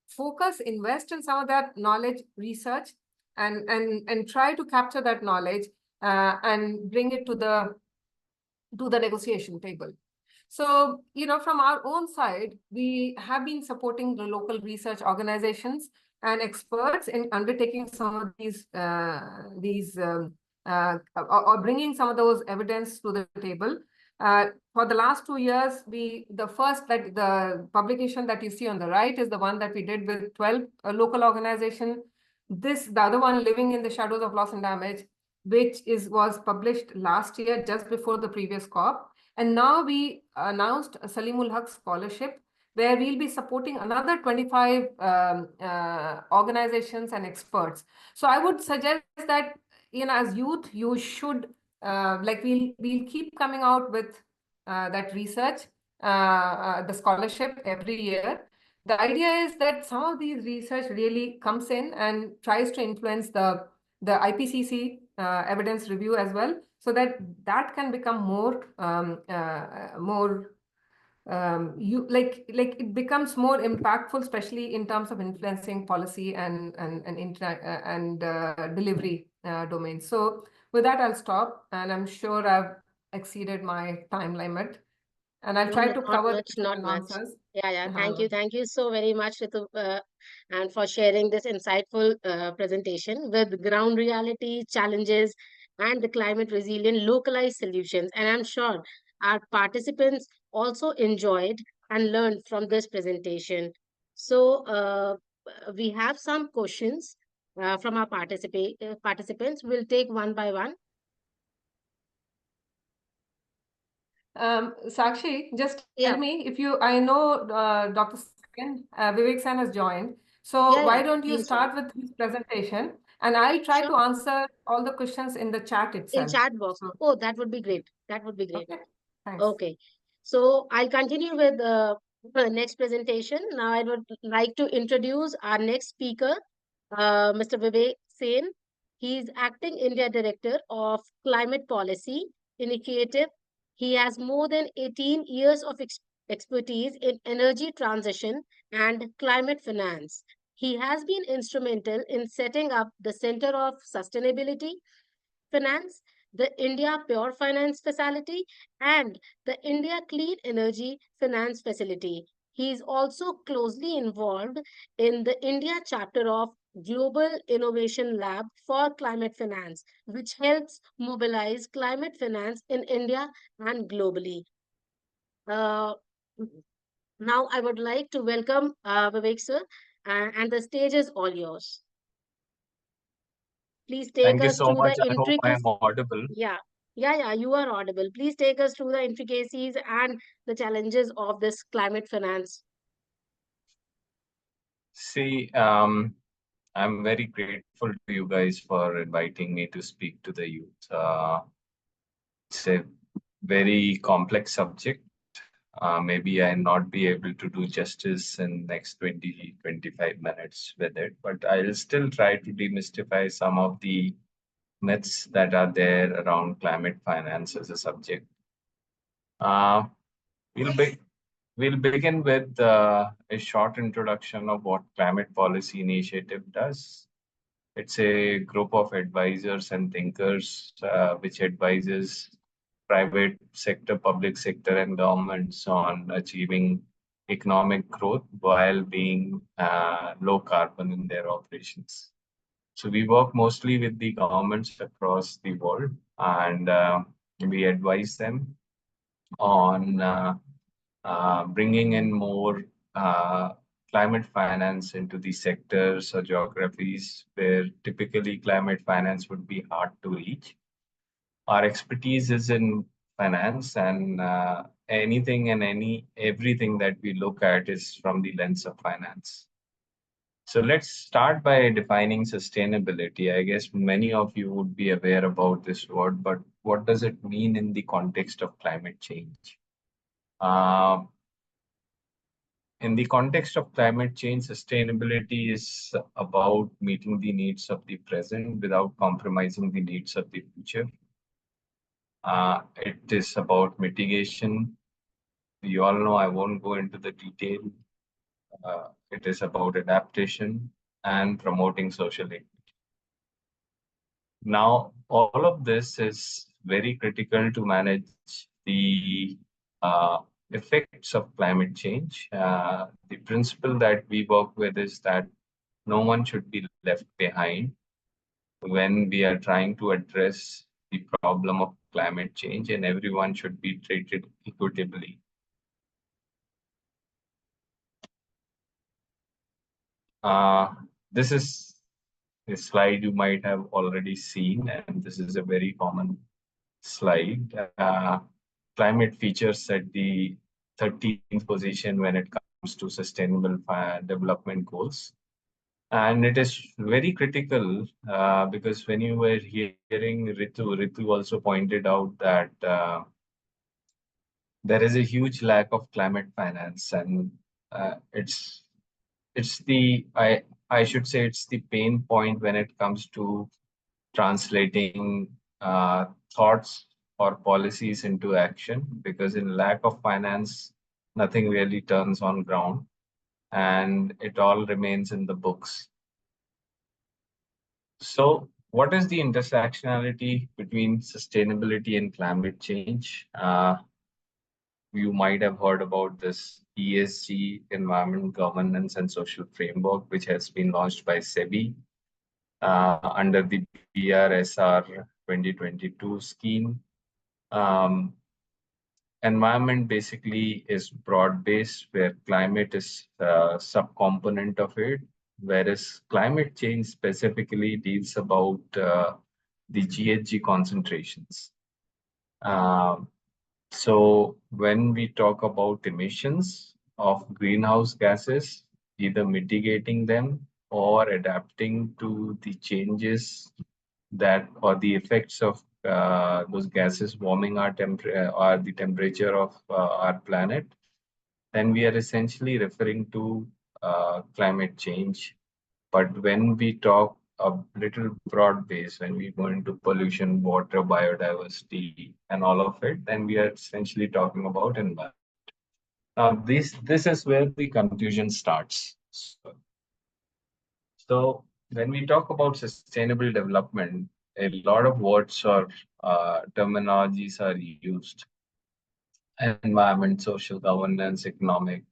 focus, invest in some of that knowledge research, and try to capture that knowledge and bring it to the negotiation table. So, from our own side, we have been supporting the local research organizations and experts in undertaking some of these or bringing some of those evidence to the table. For the last 2 years, the publication that you see on the right is the one that we did with 12 local organizations. The other one, Living in the Shadows of Loss and Damage, which was published last year, just before the previous COP. And now we announced a Salimul Haq scholarship, where we'll be supporting another 25 organizations and experts. So I would suggest that, as youth, you should, we'll keep coming out with that research, the scholarship every year. The idea is that some of these research really comes in and tries to influence the IPCC evidence review as well, so that can become more it becomes more impactful, especially in terms of influencing policy and delivery domains. So with that, I'll stop, and I'm sure I've exceeded my time limit, and I'll No, try no, to not cover the much, not questions and much. answers. Yeah, yeah. Thank Uh, you. Thank you so very much, Ritu, and for sharing this insightful presentation with ground reality, challenges, and the climate resilient localized solutions. And I'm sure our participants also enjoyed and learned from this presentation. So, we have some questions from our participants. We'll take one by one. Sakshi, just tell Yeah, me if I know Dr. Sen, Vivek Sen has joined. So yeah, why yeah. don't you He's joined. start with his presentation, and I'll try to Sure. answer all the questions in the chat In itself. chat box. So, Oh, that would be great. That would be great. okay, thanks. Okay. So I'll continue with the next presentation. Now I would like to introduce our next speaker, Mr. Vivek Sen. He is Acting India Director of Climate Policy Initiative. He has more than 18 years of expertise in energy transition and climate finance. He has been instrumental in setting up the Center of Sustainability Finance, the India Pure Finance Facility, and the India Clean Energy Finance Facility. He is also closely involved in the India chapter of Global Innovation Lab for Climate Finance, which helps mobilize climate finance in India and globally. Uh, Now, I would like to welcome Vivek sir, and the stage is all yours. Please take Thank you us so through much. the I hope I am intricacies. audible. Yeah, yeah, you are audible. Please take us through the intricacies and the challenges of this climate finance. See, I'm very grateful to you guys for inviting me to speak to the youth. It's a very complex subject. Maybe I not be able to do justice in next 20-25 minutes with it, but I'll still try to demystify some of the myths that are there around climate finance as a subject. Uh, we'll be We'll begin with a short introduction of what Climate Policy Initiative does. It's a group of advisors and thinkers which advises private sector, public sector, and governments on achieving economic growth while being low carbon in their operations. So we work mostly with the governments across the world, and we advise them on bringing in more climate finance into the sectors or geographies where typically climate finance would be hard to reach. Our expertise is in finance, and anything and everything that we look at is from the lens of finance. So let's start by defining sustainability. I guess many of you would be aware about this word, but what does it mean in the context of climate change? Uh, In the context of climate change, sustainability is about meeting the needs of the present without compromising the needs of the future. It is about mitigation. You all know I won't go into the detail. It is about adaptation and promoting social equity. Now, all of this is very critical to manage the effects of climate change. The principle that we work with is that no one should be left behind. when we are trying to address the problem of climate change, and everyone should be treated equitably. This is a slide you might have already seen, and this is a very common slide. Climate features at the 13th position when it comes to sustainable development goals. And it is very critical because when you were hearing Ritu also pointed out that there is a huge lack of climate finance, and it's the I should say it's the pain point when it comes to translating thoughts or policies into action, because in lack of finance, nothing really turns on ground and it all remains in the books. So what is the intersectionality between sustainability and climate change? You might have heard about this ESG, Environment, Governance and Social Framework, which has been launched by SEBI under the BRSR 2022 scheme. Environment basically is broad-based, where climate is a subcomponent of it, whereas climate change specifically deals about the GHG concentrations. So when we talk about emissions of greenhouse gases, either mitigating them or adapting to the changes that or the effects of those gases warming our or the temperature of our planet, then we are essentially referring to climate change. But when we talk a little broad base, when we go into pollution, water, biodiversity, and all of it, then we are essentially talking about environment. Now, this is where the confusion starts. So when we talk about sustainable development, a lot of words or terminologies are used: environment, social governance, economic.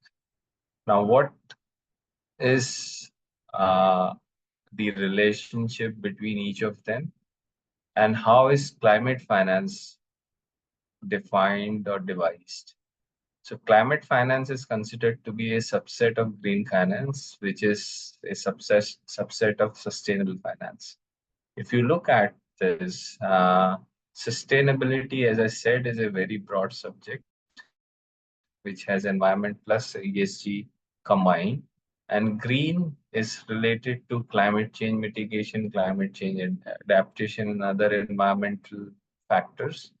Now, what is the relationship between each of them, and how is climate finance defined or devised? So climate finance is considered to be a subset of green finance, which is a subset of sustainable finance. If you look at this, sustainability, as I said, is a very broad subject, which has environment plus ESG combined. And green is related to climate change mitigation, climate change adaptation, and other environmental factors.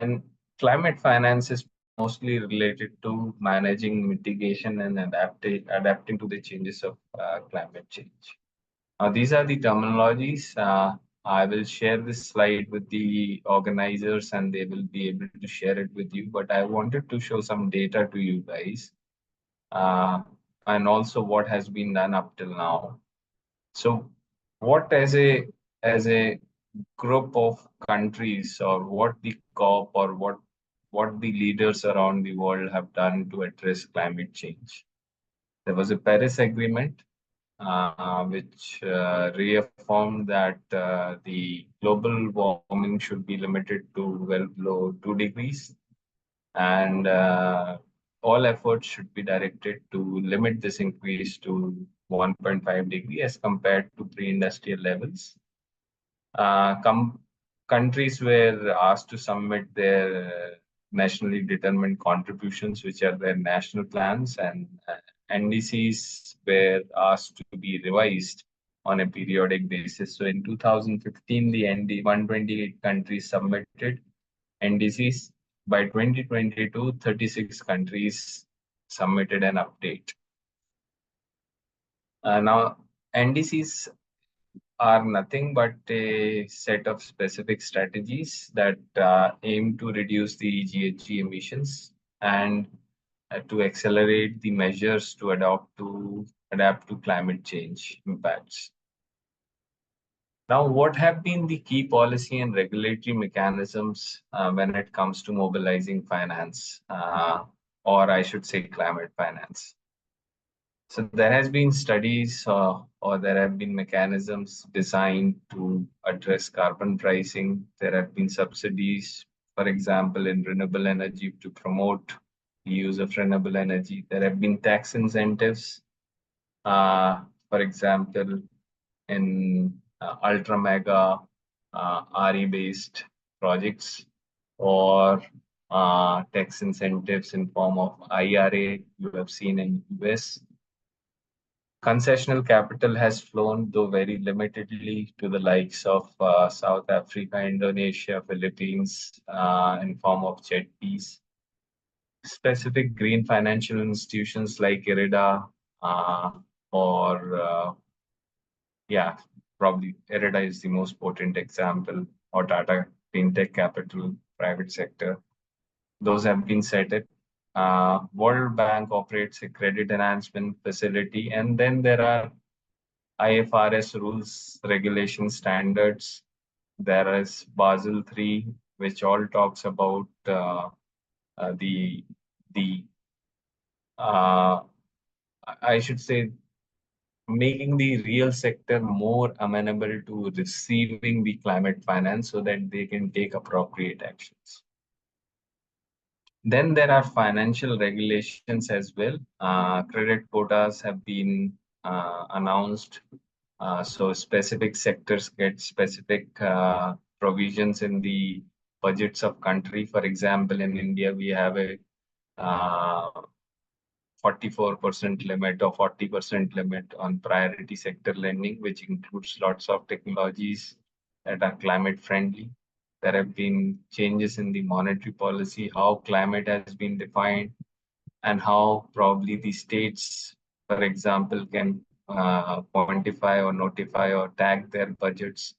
And climate finance is mostly related to managing mitigation and adapting to the changes of climate change. Now, these are the terminologies. I will share this slide with the organizers and they will be able to share it with you. But I wanted to show some data to you guys and also what has been done up till now. So what as a group of countries, or what the COP or what the leaders around the world have done to address climate change? There was a Paris Agreement which reaffirmed that the global warming should be limited to well below 2 degrees, and all efforts should be directed to limit this increase to 1.5 degree as compared to pre-industrial levels. Countries were asked to submit their nationally determined contributions, which are their national plans, and NDCs were asked to be revised on a periodic basis. So in 2015, the 128 countries submitted NDCs. By 2022, 36 countries submitted an update. Now, NDCs are nothing but a set of specific strategies that aim to reduce the GHG emissions and to accelerate the measures to adapt to climate change impacts. Now, what have been the key policy and regulatory mechanisms when it comes to mobilizing finance, or I should say climate finance? So there has been studies or there have been mechanisms designed to address carbon pricing. There have been subsidies, for example, in renewable energy to promote the use of renewable energy. There have been tax incentives, for example, in ultra mega RE-based projects or tax incentives in form of IRA you have seen in US. Concessional capital has flown, though very limitedly, to the likes of South Africa, Indonesia, Philippines, in form of jetties. Specific green financial institutions like IRIDA uh, or yeah, probably IRIDA is the most potent example, or Tata FinTech Capital, private sector. Those have been set it. World Bank operates a credit enhancement facility, and then there are IFRS rules, regulation standards. There is Basel III, which all talks about the the I should say making the real sector more amenable to receiving the climate finance so that they can take appropriate actions. Then there are financial regulations as well. Credit quotas have been announced. So specific sectors get specific provisions in the budgets of country. For example, in India, we have a 44% limit or 40% limit on priority sector lending, which includes lots of technologies that are climate friendly. There have been changes in the monetary policy, how climate has been defined, and how probably the states, for example, can quantify or notify or tag their budgets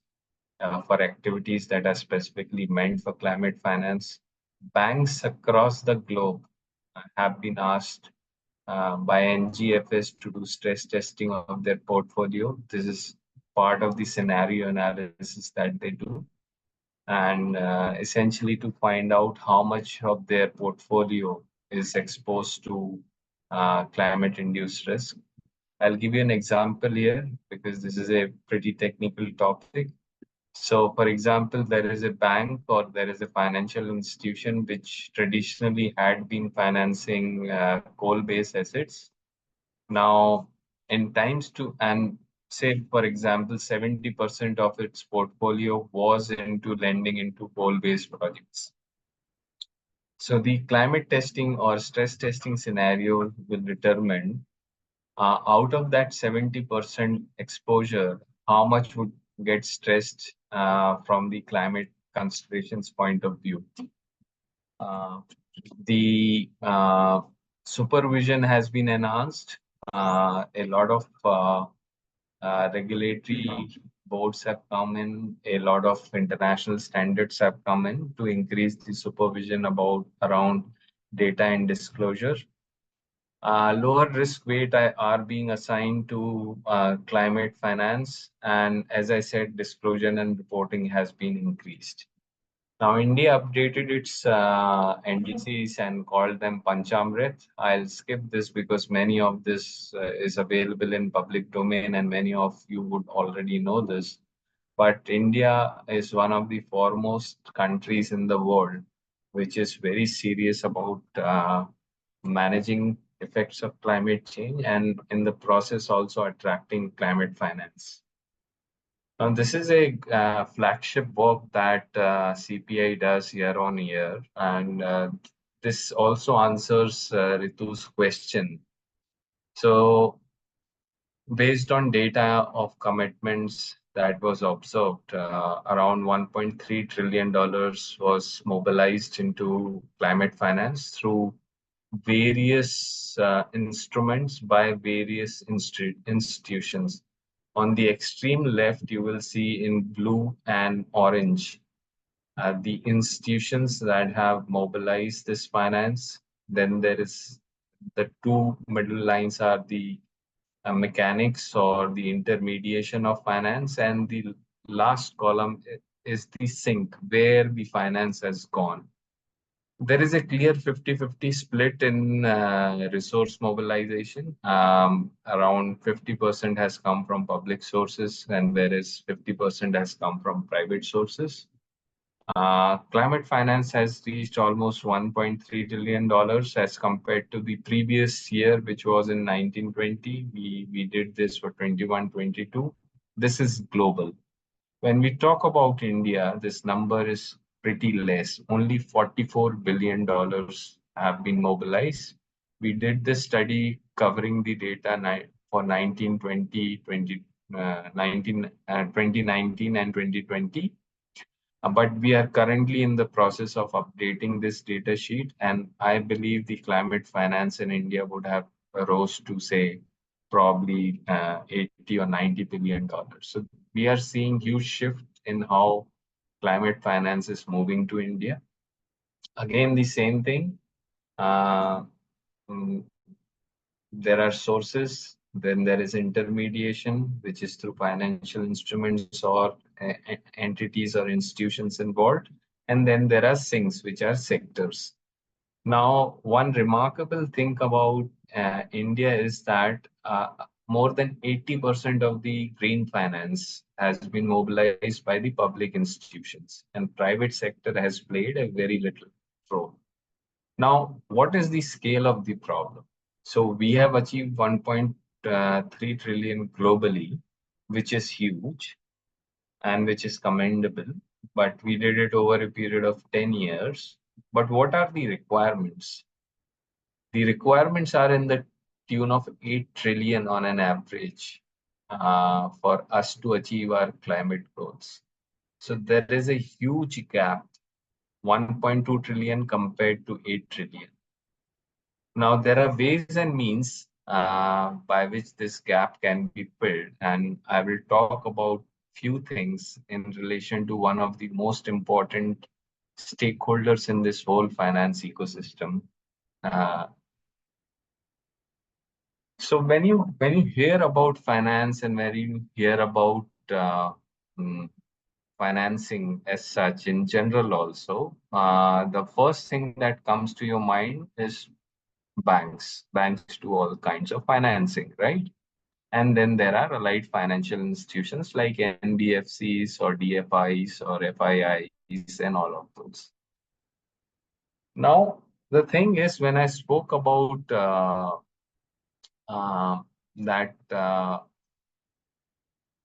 for activities that are specifically meant for climate finance. Banks across the globe have been asked by NGFS to do stress testing of their portfolio. This is part of the scenario analysis that they do, and essentially to find out how much of their portfolio is exposed to climate-induced risk. I'll give you an example here because this is a pretty technical topic. So, for example, there is a bank or there is a financial institution which traditionally had been financing coal-based assets. Now, in times to, and say, for example, 70% of its portfolio was into lending into coal-based projects. So the climate testing or stress testing scenario will determine out of that 70% exposure, how much would get stressed from the climate considerations point of view. The supervision has been enhanced. A lot of regulatory boards have come in, a lot of international standards have come in to increase the supervision about around data and disclosure. Lower risk weight are being assigned to climate finance, and as I said, disclosure and reporting has been increased. Now, India updated its NDCs and called them Panchamrit. I'll skip this because many of this is available in public domain and many of you would already know this. But India is one of the foremost countries in the world which is very serious about managing effects of climate change and in the process also attracting climate finance. This is a flagship work that CPI does year on year, and this also answers Ritu's question. So, based on data of commitments that was observed, around $1.3 trillion was mobilized into climate finance through various instruments by various institutions. On the extreme left, you will see in blue and orange the institutions that have mobilized this finance. Then there is the two middle lines are the mechanics or the intermediation of finance, and the last column is the sink where the finance has gone. there is a clear 50-50 split in resource mobilization. Around 50% has come from public sources, and whereas 50% has come from private sources. Climate finance has reached almost $1.3 trillion as compared to the previous year, which was in 1920. We did this for 21-22. This is global. When we talk about India, this number is pretty less. Only $44 billion have been mobilized. We did this study covering the data for 1920, 2019 and 2020. But we are currently in the process of updating this data sheet, and I believe the climate finance in India would have rose to, say, probably 80 or 90 billion dollars. So we are seeing huge shift in how climate finance is moving to India. Again, the same thing. Uh, mm, there are sources, then there is intermediation, which is through financial instruments or entities or institutions involved. And then there are sinks, which are sectors. Now, one remarkable thing about India is that more than 80% of the green finance has been mobilized by the public institutions, and private sector has played a very little role. Now, what is the scale of the problem? So we have achieved 1.3 trillion globally, which is huge and which is commendable, but we did it over a period of 10 years. But what are the requirements? The requirements are in the tune of 8 trillion on an average for us to achieve our climate goals. So there is a huge gap, 1.2 trillion compared to 8 trillion. Now, there are ways and means by which this gap can be filled, and I will talk about few things in relation to one of the most important stakeholders in this whole finance ecosystem. So when you hear about finance and when you hear about financing as such in general also, the first thing that comes to your mind is banks. Banks do all kinds of financing, right? And then there are allied financial institutions like NBFCs or DFIs or FIIs and all of those. Now, the thing is, when I spoke about that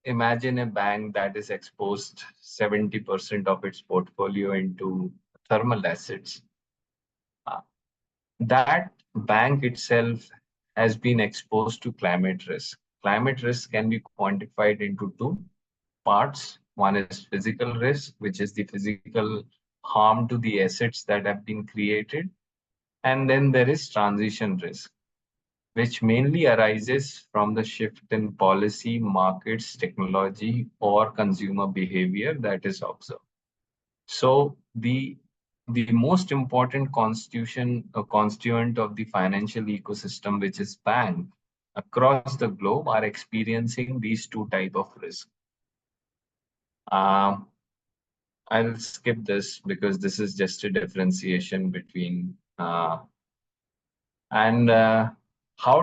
imagine a bank that is exposed 70% of its portfolio into thermal assets. That bank itself has been exposed to climate risk. Climate risk can be quantified into two parts. One is physical risk, which is the physical harm to the assets that have been created. And then there is transition risk, which mainly arises from the shift in policy, markets, technology, or consumer behavior that is observed. So the most important constituent of the financial ecosystem, which is bank, across the globe are experiencing these two type of risk. I'll skip this because this is just a differentiation between how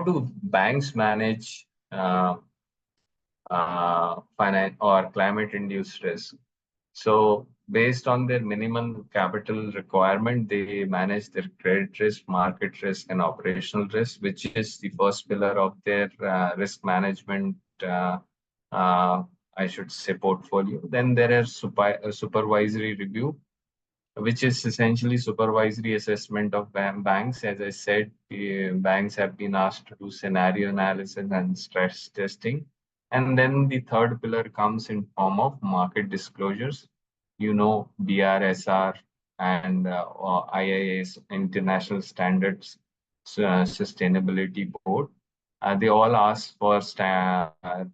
do banks manage finance or climate-induced risk? So based on their minimum capital requirement, they manage their credit risk, market risk, and operational risk, which is the first pillar of their risk management, I should say, portfolio. Then there is supervisory review, which is essentially supervisory assessment of banks. As I said, banks have been asked to do scenario analysis and stress testing. And then the third pillar comes in form of market disclosures. You know, BRSR and IIS, International Standards Sustainability Board. They all ask for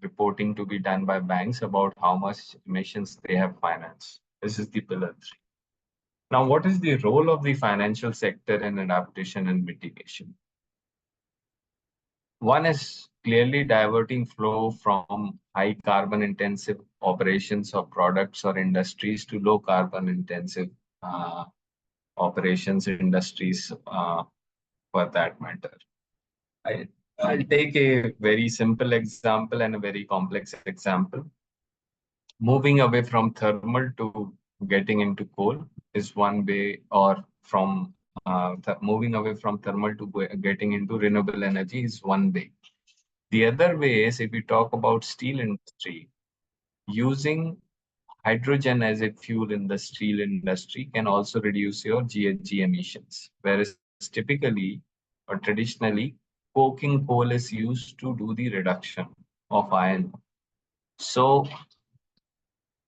reporting to be done by banks about how much emissions they have financed. This is the pillar 3. Now, what is the role of the financial sector in adaptation and mitigation? One is clearly diverting flow from high carbon intensive operations or products or industries to low carbon intensive operations industries for that matter. I'll take a very simple example and a very complex example. Moving away from thermal to getting into coal is one way, or from moving away from thermal to getting into renewable energy is one way. The other way is, if we talk about steel industry, using hydrogen as a fuel in the steel industry can also reduce your GHG emissions, whereas typically or traditionally, coking coal is used to do the reduction of iron. So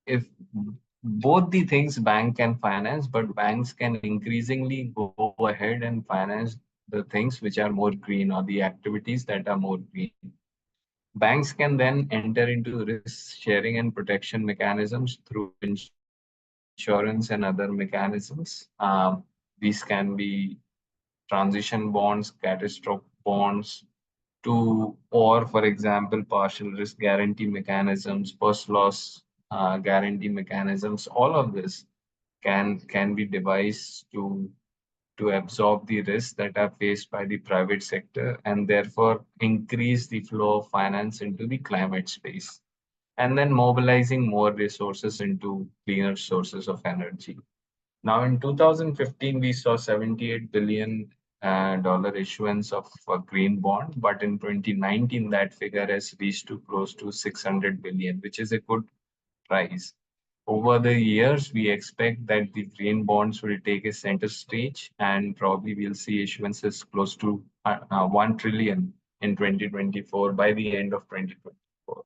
if both the things bank can finance, but banks can increasingly go ahead and finance the things which are more green, or the activities that are more green. Banks can then enter into risk sharing and protection mechanisms through insurance and other mechanisms. These can be transition bonds, catastrophic bonds, or for example, partial risk guarantee mechanisms, post loss guarantee mechanisms. All of this can be devised to absorb the risks that are faced by the private sector, and therefore increase the flow of finance into the climate space, and then mobilizing more resources into cleaner sources of energy. Now, in 2015, we saw $78 billion dollar issuance of a green bond, but in 2019, that figure has reached to close to 600 billion, which is a good rise. Over the years, we expect that the green bonds will take a center stage, and probably we'll see issuances close to 1 trillion in 2024 by the end of 2024.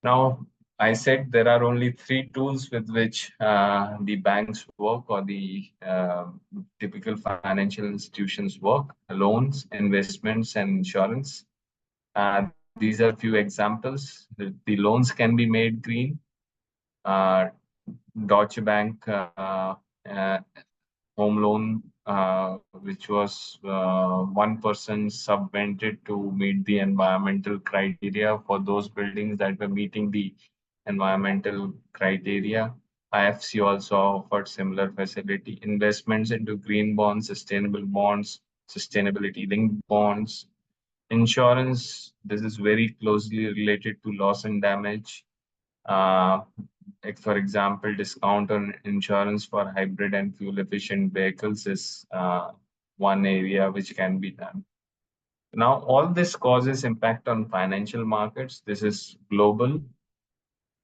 Now, I said there are only three tools with which the banks work, or the typical financial institutions work: loans, investments, and insurance. These are few examples. The loans can be made green. Uh, Deutsche Bank home loan, which was 1% subvented to meet the environmental criteria for those buildings that were meeting the environmental criteria. IFC also offered similar facility. Investments into green bonds, sustainable bonds, sustainability linked bonds. Insurance, this is very closely related to loss and damage. Like for example, discount on insurance for hybrid and fuel efficient vehicles is one area which can be done. Now, all this causes impact on financial markets. This is global.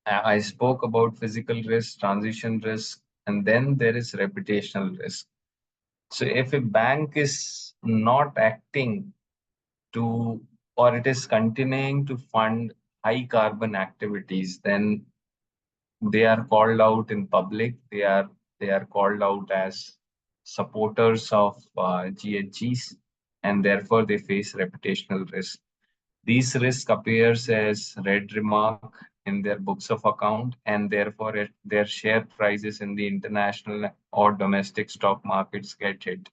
I spoke about physical risk, transition risk, and then there is reputational risk. So if a bank is not acting to, or it is continuing to fund high carbon activities, then they are called out in public. They are called out as supporters of GHGs, and therefore they face reputational risk. These risks appears as red remark in their books of account, and therefore their share prices in the international or domestic stock markets get hit,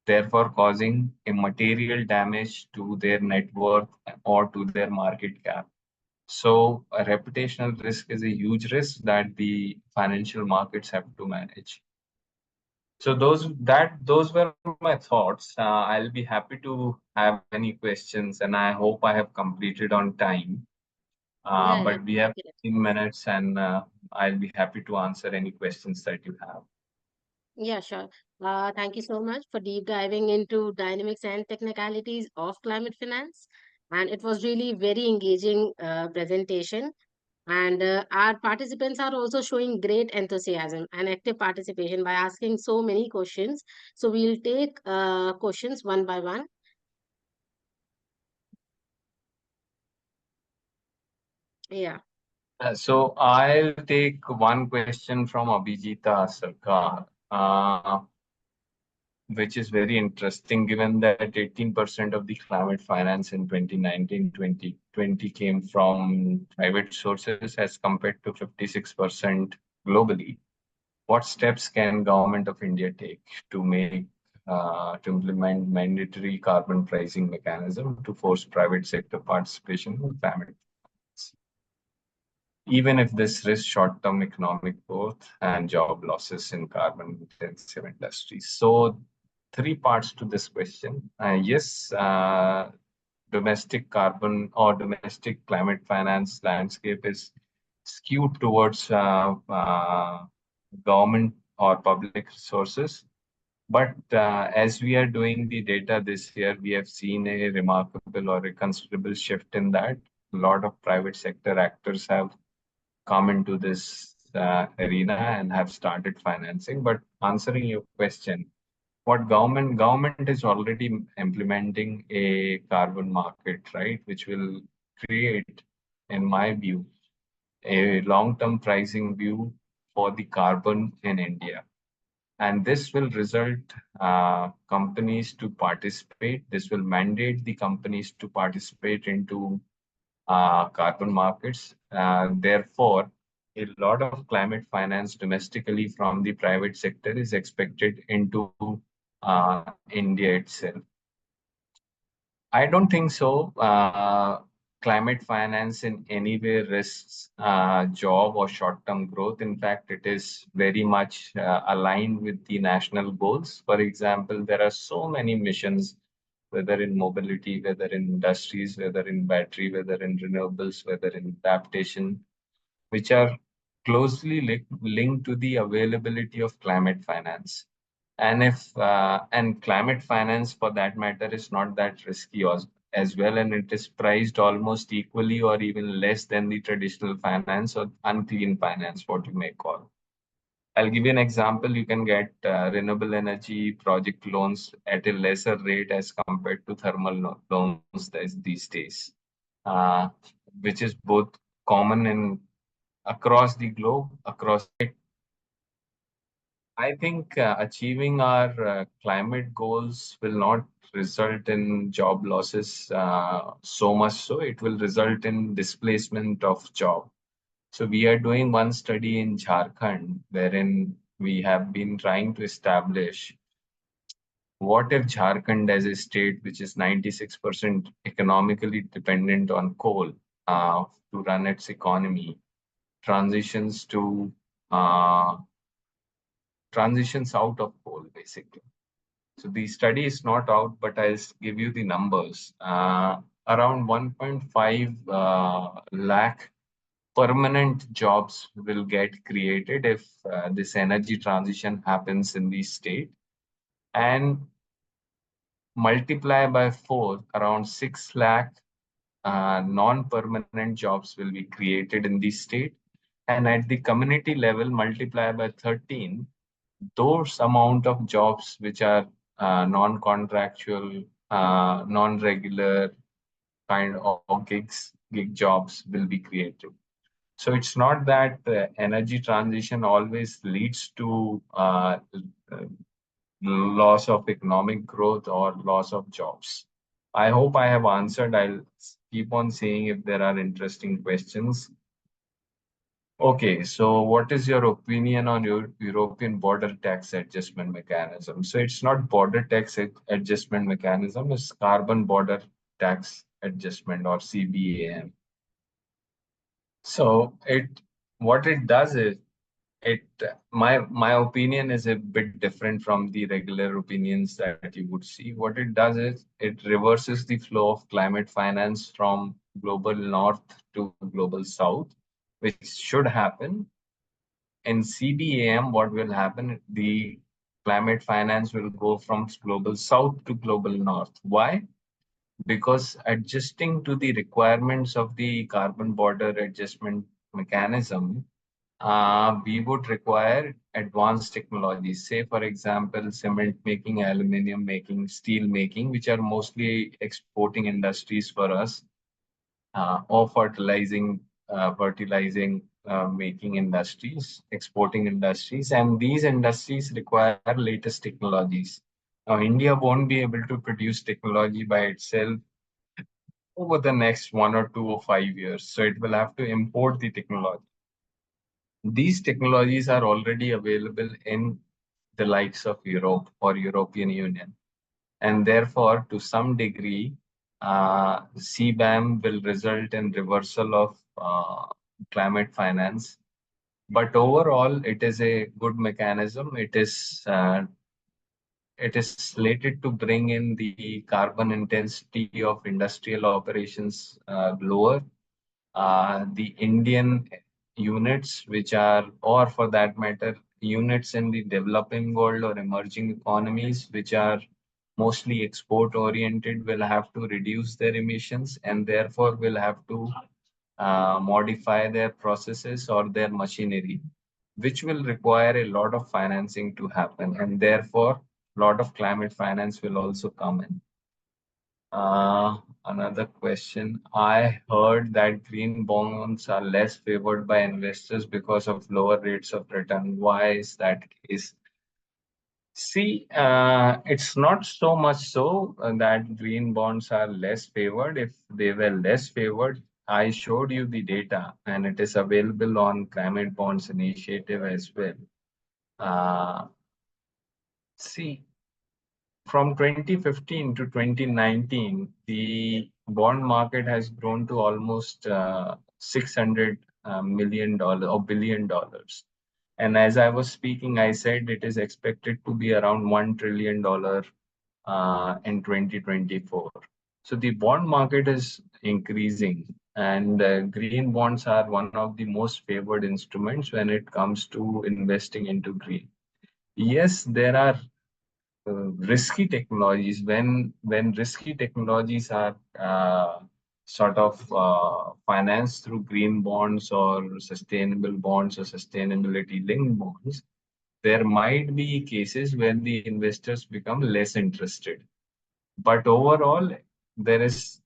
therefore causing a material damage to their net worth or to their market cap. So a reputational risk is a huge risk that the financial markets have to manage. So those were my thoughts. I'll be happy to have any questions, and I hope I have completed on time. Yeah, But we have definitely. 15 minutes, and I'll be happy to answer any questions that you have. Yeah, sure. Thank you so much for deep diving into dynamics and technicalities of climate finance. And it was really very engaging presentation. And our participants are also showing great enthusiasm and active participation by asking so many questions. So we'll take questions one by one. Yeah. So I'll take one question from Abhijita Sarkar, which is very interesting given that 18% of the climate finance in 2019-2020 came from private sources as compared to 56% globally. What steps can government of India take to make to implement mandatory carbon pricing mechanism to force private sector participation in climate finance? even if this risks short-term economic growth and job losses in carbon-intensive industries. So, three parts to this question. Yes, domestic carbon or domestic climate finance landscape is skewed towards government or public resources. But as we are doing the data this year, we have seen a remarkable or a considerable shift in that. A lot of private sector actors have come into this arena and have started financing. But answering your question, what government is already implementing a carbon market, right, which will create, in my view, a long-term pricing view for the carbon in India. And this will result companies to participate. This will mandate the companies to participate into carbon markets. Therefore, a lot of climate finance domestically from the private sector is expected into India itself. I don't think so. Climate finance in any way risks job or short-term growth. In fact, it is very much aligned with the national goals. For example, there are so many missions, whether in mobility, whether in industries, whether in battery, whether in renewables, whether in adaptation, which are closely linked to the availability of climate finance. And if and climate finance, for that matter, is not that risky as well, and it is priced almost equally or even less than the traditional finance or unclean finance, what you may call. I'll give you an example. You can get renewable energy project loans at a lesser rate as compared to thermal loans these days, uh, which is both common in across the globe, across. I think achieving our climate goals will not result in job losses so much so. It will result in displacement of job. So we are doing one study in Jharkhand wherein we have been trying to establish what if Jharkhand as a state, which is 96% economically dependent on coal to run its economy, transitions to transitions out of coal, basically. So the study is not out, but I'll give you the numbers. Around 1.5 lakh permanent jobs will get created if this energy transition happens in the state. And multiply by 4, around 6 lakh non-permanent jobs will be created in the state. And at the community level, multiply by 13, those amount of jobs which are non-contractual, non-regular kind of gig jobs will be created. So it's not that the energy transition always leads to loss of economic growth or loss of jobs. I hope I have answered. I'll keep on seeing if there are interesting questions. Okay, so what is your opinion on your European border tax adjustment mechanism? So it's not border tax adjustment mechanism, it's carbon border tax adjustment or CBAM. So what it does is it my opinion is a bit different from the regular opinions that you would see. What it does is it reverses the flow of climate finance from global north to global south, which should happen. In CBAM, what will happen? The climate finance will go from global south to global north. Why? Because adjusting to the requirements of the carbon border adjustment mechanism, we would require advanced technologies. Say, for example, cement making, aluminum making, steel making, which are mostly exporting industries for us, or fertilizing making industries, exporting industries, and these industries require latest technologies. Now, India won't be able to produce technology by itself over the next 1 or 2 or 5 years. So it will have to import the technology. These technologies are already available in the likes of Europe or European Union. And therefore, to some degree, CBAM will result in reversal of climate finance. But overall, it is a good mechanism. It is slated to bring in the carbon intensity of industrial operations lower. The Indian units, which are, or for that matter, units in the developing world or emerging economies, which are mostly export oriented, will have to reduce their emissions and therefore will have to modify their processes or their machinery, which will require a lot of financing to happen. And therefore, a lot of climate finance will also come in. Another question. I heard that green bonds are less favored by investors because of lower rates of return. Why is that case? See, it's not so much so that green bonds are less favored. If they were less favored, I showed you the data and it is available on Climate Bonds Initiative as well. See, from 2015 to 2019, the bond market has grown to almost $600 million or billion dollars. And as I was speaking, I said it is expected to be around $1 trillion in 2024. So the bond market is increasing, and green bonds are one of the most favored instruments when it comes to investing into green. Yes, there are risky technologies. When risky technologies are sort of financed through green bonds or sustainable bonds or sustainability linked bonds, there might be cases when the investors become less interested. But overall, there is,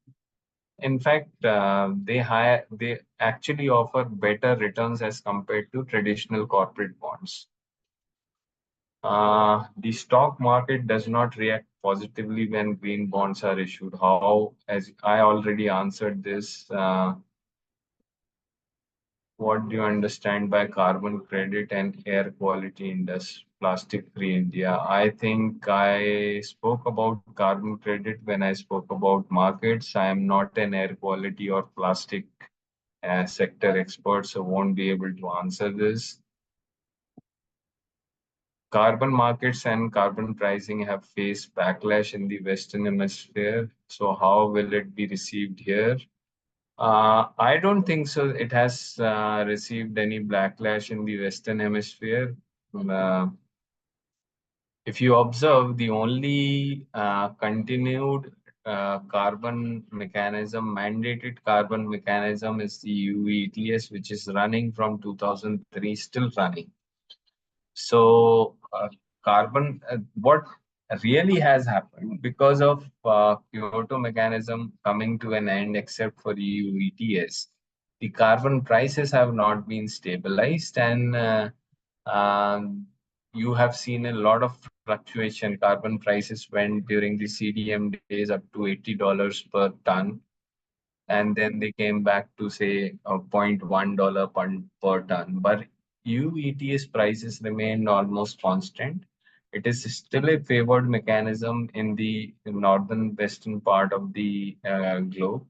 in fact, they actually offer better returns as compared to traditional corporate bonds. The stock market does not react positively when green bonds are issued. How, as I already answered this, what do you understand by carbon credit and air quality index, plastic free India? I think I spoke about carbon credit when I spoke about markets. I am not an air quality or plastic sector expert, so won't be able to answer this. Carbon markets and carbon pricing have faced backlash in the Western Hemisphere. So, how will it be received here? I don't think so. It has received any backlash in the Western Hemisphere. Uh, if you observe, the only continued carbon mechanism, mandated carbon mechanism, is the EU ETS, which is running from 2003, still running. So, what really has happened because of Kyoto mechanism coming to an end, except for EU ETS, the carbon prices have not been stabilized, and you have seen a lot of fluctuation. Carbon prices went during the CDM days up to $80 per ton, and then they came back to say $0.1 per ton. But EU ETS prices remained almost constant. It is still a favored mechanism in the northern western part of the globe.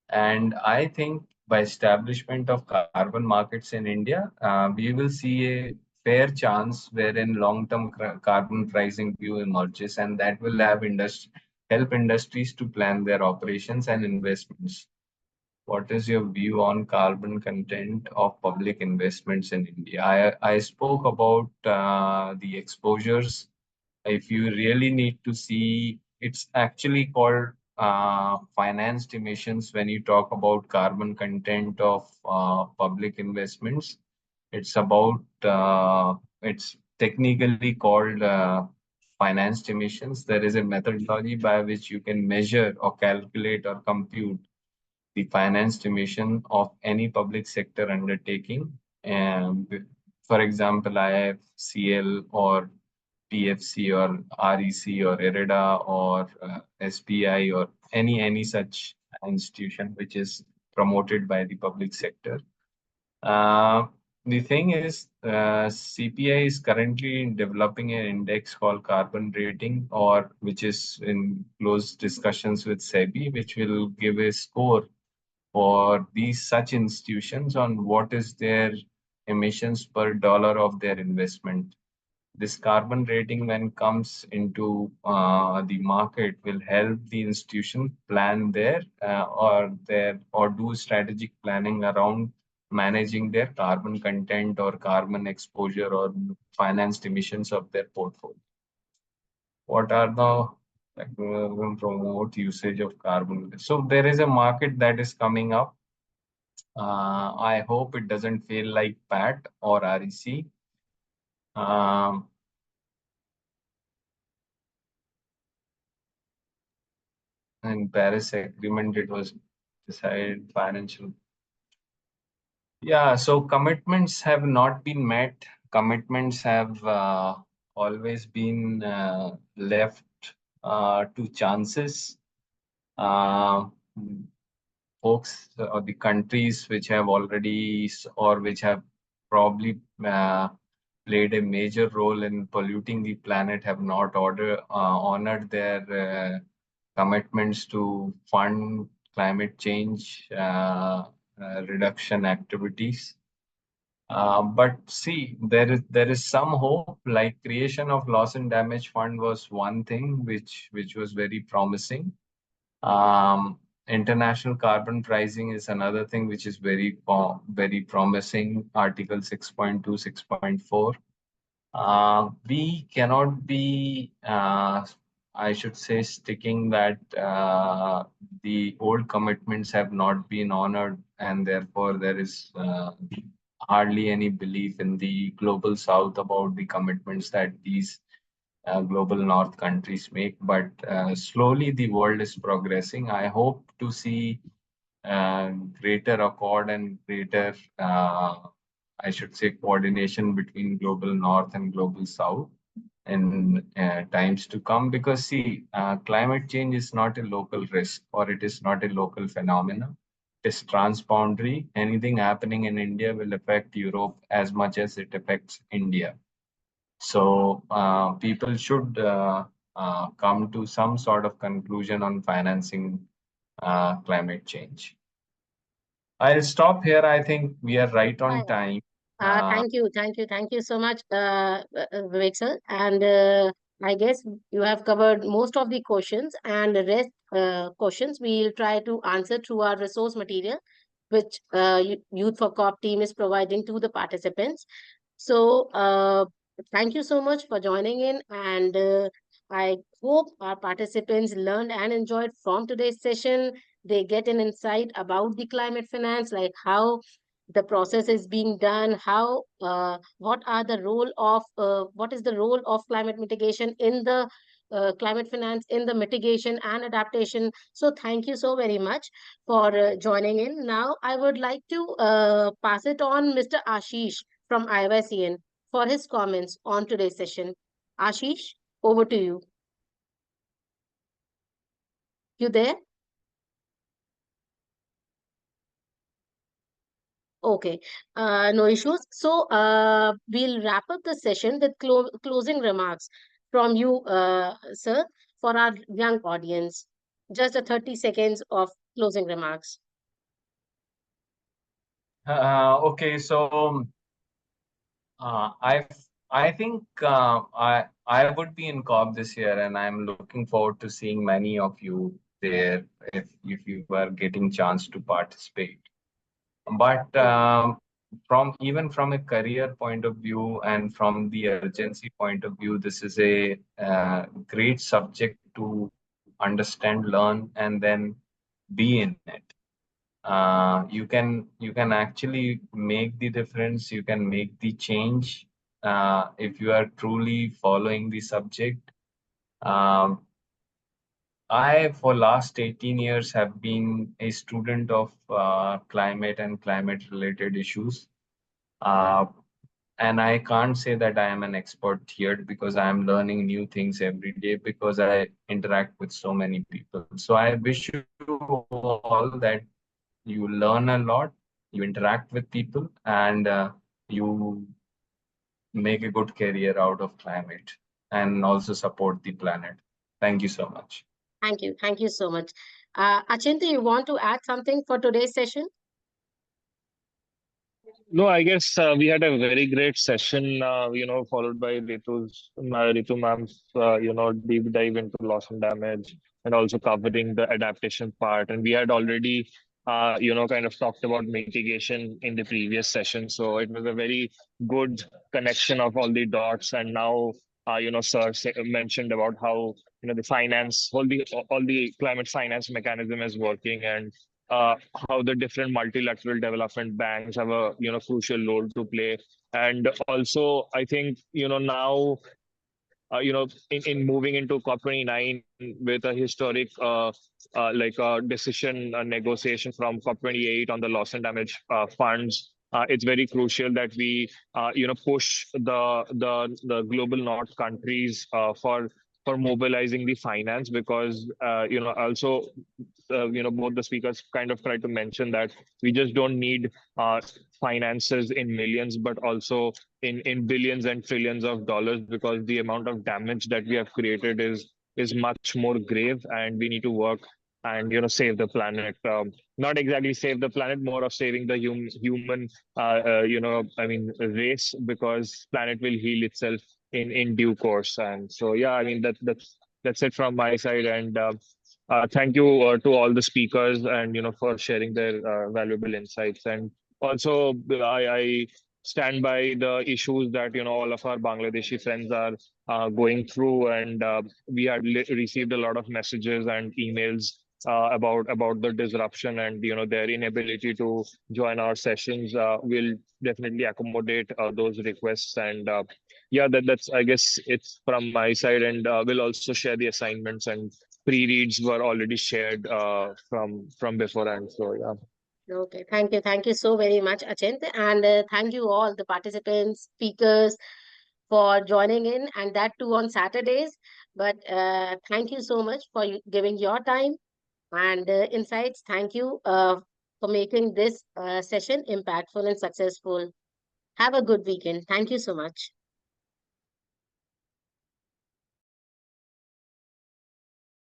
And I think by establishment of carbon markets in India, we will see a fair chance wherein long-term carbon pricing view emerges, and that will help industries to plan their operations and investments. What is your view on carbon content of public investments in India? I spoke about the exposures. If you really need to see, it's actually called financed emissions when you talk about carbon content of public investments. It's technically called financed emissions. There is a methodology by which you can measure or calculate or compute the financed emission of any public sector undertaking. And for example, IFCL or PFC or REC or IREDA or SBI or any such institution which is promoted by the public sector. Uh, the thing is, CPI is currently developing an index called carbon rating, or which is in close discussions with SEBI, which will give a score for these such institutions on what is their emissions per dollar of their investment. This carbon rating, when comes into the market, will help the institution plan or do strategic planning around managing their carbon content or carbon exposure or financed emissions of their portfolio. What are the promote usage of carbon? So there is a market that is coming up. I hope it doesn't feel like PAT or REC. In Paris Agreement, it was decided financial. Yeah, so commitments have not been met. Commitments have always been left to chances. Folks or the countries which have already or which have probably played a major role in polluting the planet have not honored their commitments to fund climate change reduction activities. But see, there is some hope. Like creation of loss and damage fund was one thing which was very promising. International carbon pricing is another thing which is very promising. Article 6.2, 6.4. We cannot be, I should say, sticking that the old commitments have not been honored, and therefore there is hardly any belief in the global south about the commitments that these global north countries make. But slowly the world is progressing. I hope to see greater accord and greater, I should say, coordination between global north and global south in times to come. Because see, climate change is not a local risk, or it is not a local phenomenon. It is transboundary. Anything happening in India will affect Europe as much as it affects India. So people should come to some sort of conclusion on financing climate change. I'll stop here. I think we are right on time. Thank you so much, Vivek sir. And I guess you have covered most of the questions, and the rest questions we'll try to answer through our resource material, which Youth for COP team is providing to the participants. So thank you so much for joining in, and I hope our participants learned and enjoyed from today's session. They get an insight about the climate finance, like how the process is being done, how what is the role of climate mitigation in the climate finance, in the mitigation and adaptation. So thank you so very much for joining in. Now I would like to pass it on Mr. Ashish from IICN for his comments on today's session. Ashish, over to you. You there? Okay, no issues. So we'll wrap up the session with closing remarks from you, sir, for our young audience. Just a 30 seconds of closing remarks. Okay, so I think I would be in COP this year, and I'm looking forward to seeing many of you there if you are getting chance to participate. But even from a career point of view and from the urgency point of view, this is a great subject to understand, learn, and then be in it. You can actually make the difference. You can make the change if you are truly following the subject. I, for last 18 years, have been a student of climate and climate-related issues. And I can't say that I am an expert here, because I am learning new things every day, because I interact with so many people. So I wish you all that you learn a lot, you interact with people, and you make a good career out of climate and also support the planet. Thank you so much. Thank you so much. Achinta, you want to add something for today's session? No, I guess we had a very great session, followed by Ritu ma'am's, deep dive into loss and damage, and also covering the adaptation part. And we had already, kind of talked about mitigation in the previous session. So it was a very good connection of all the dots. And now, mentioned about how, the finance, all the climate finance mechanism is working, and uh, how the different multilateral development banks have a crucial role to play. And also I think now in moving into COP29 with a historic decision negotiation from COP28 on the loss and damage funds. It's very crucial that we push the global north countries for mobilizing the finance, because also both the speakers kind of tried to mention that we just don't need finances in millions, but also in billions and trillions of dollars, because the amount of damage that we have created is much more grave, and we need to work and save the planet. Not exactly save the planet, more of saving the human race, because planet will heal itself in due course. And so yeah, I mean that's it from my side. And thank you to all the speakers, and for sharing their valuable insights. And also I stand by the issues that all of our Bangladeshi friends are going through, and we had received a lot of messages and emails about the disruption and their inability to join our sessions. We'll definitely accommodate those requests. And yeah, that's, I guess, it's from my side. And we'll also share the assignments, and pre-reads were already shared from beforehand. So yeah. Okay, thank you. Thank you so very much, Achint. And thank you all the participants, speakers for joining in, and that too on Saturdays. But thank you so much for giving your time and insights. Thank you for making this session impactful and successful. Have a good weekend. Thank you so much.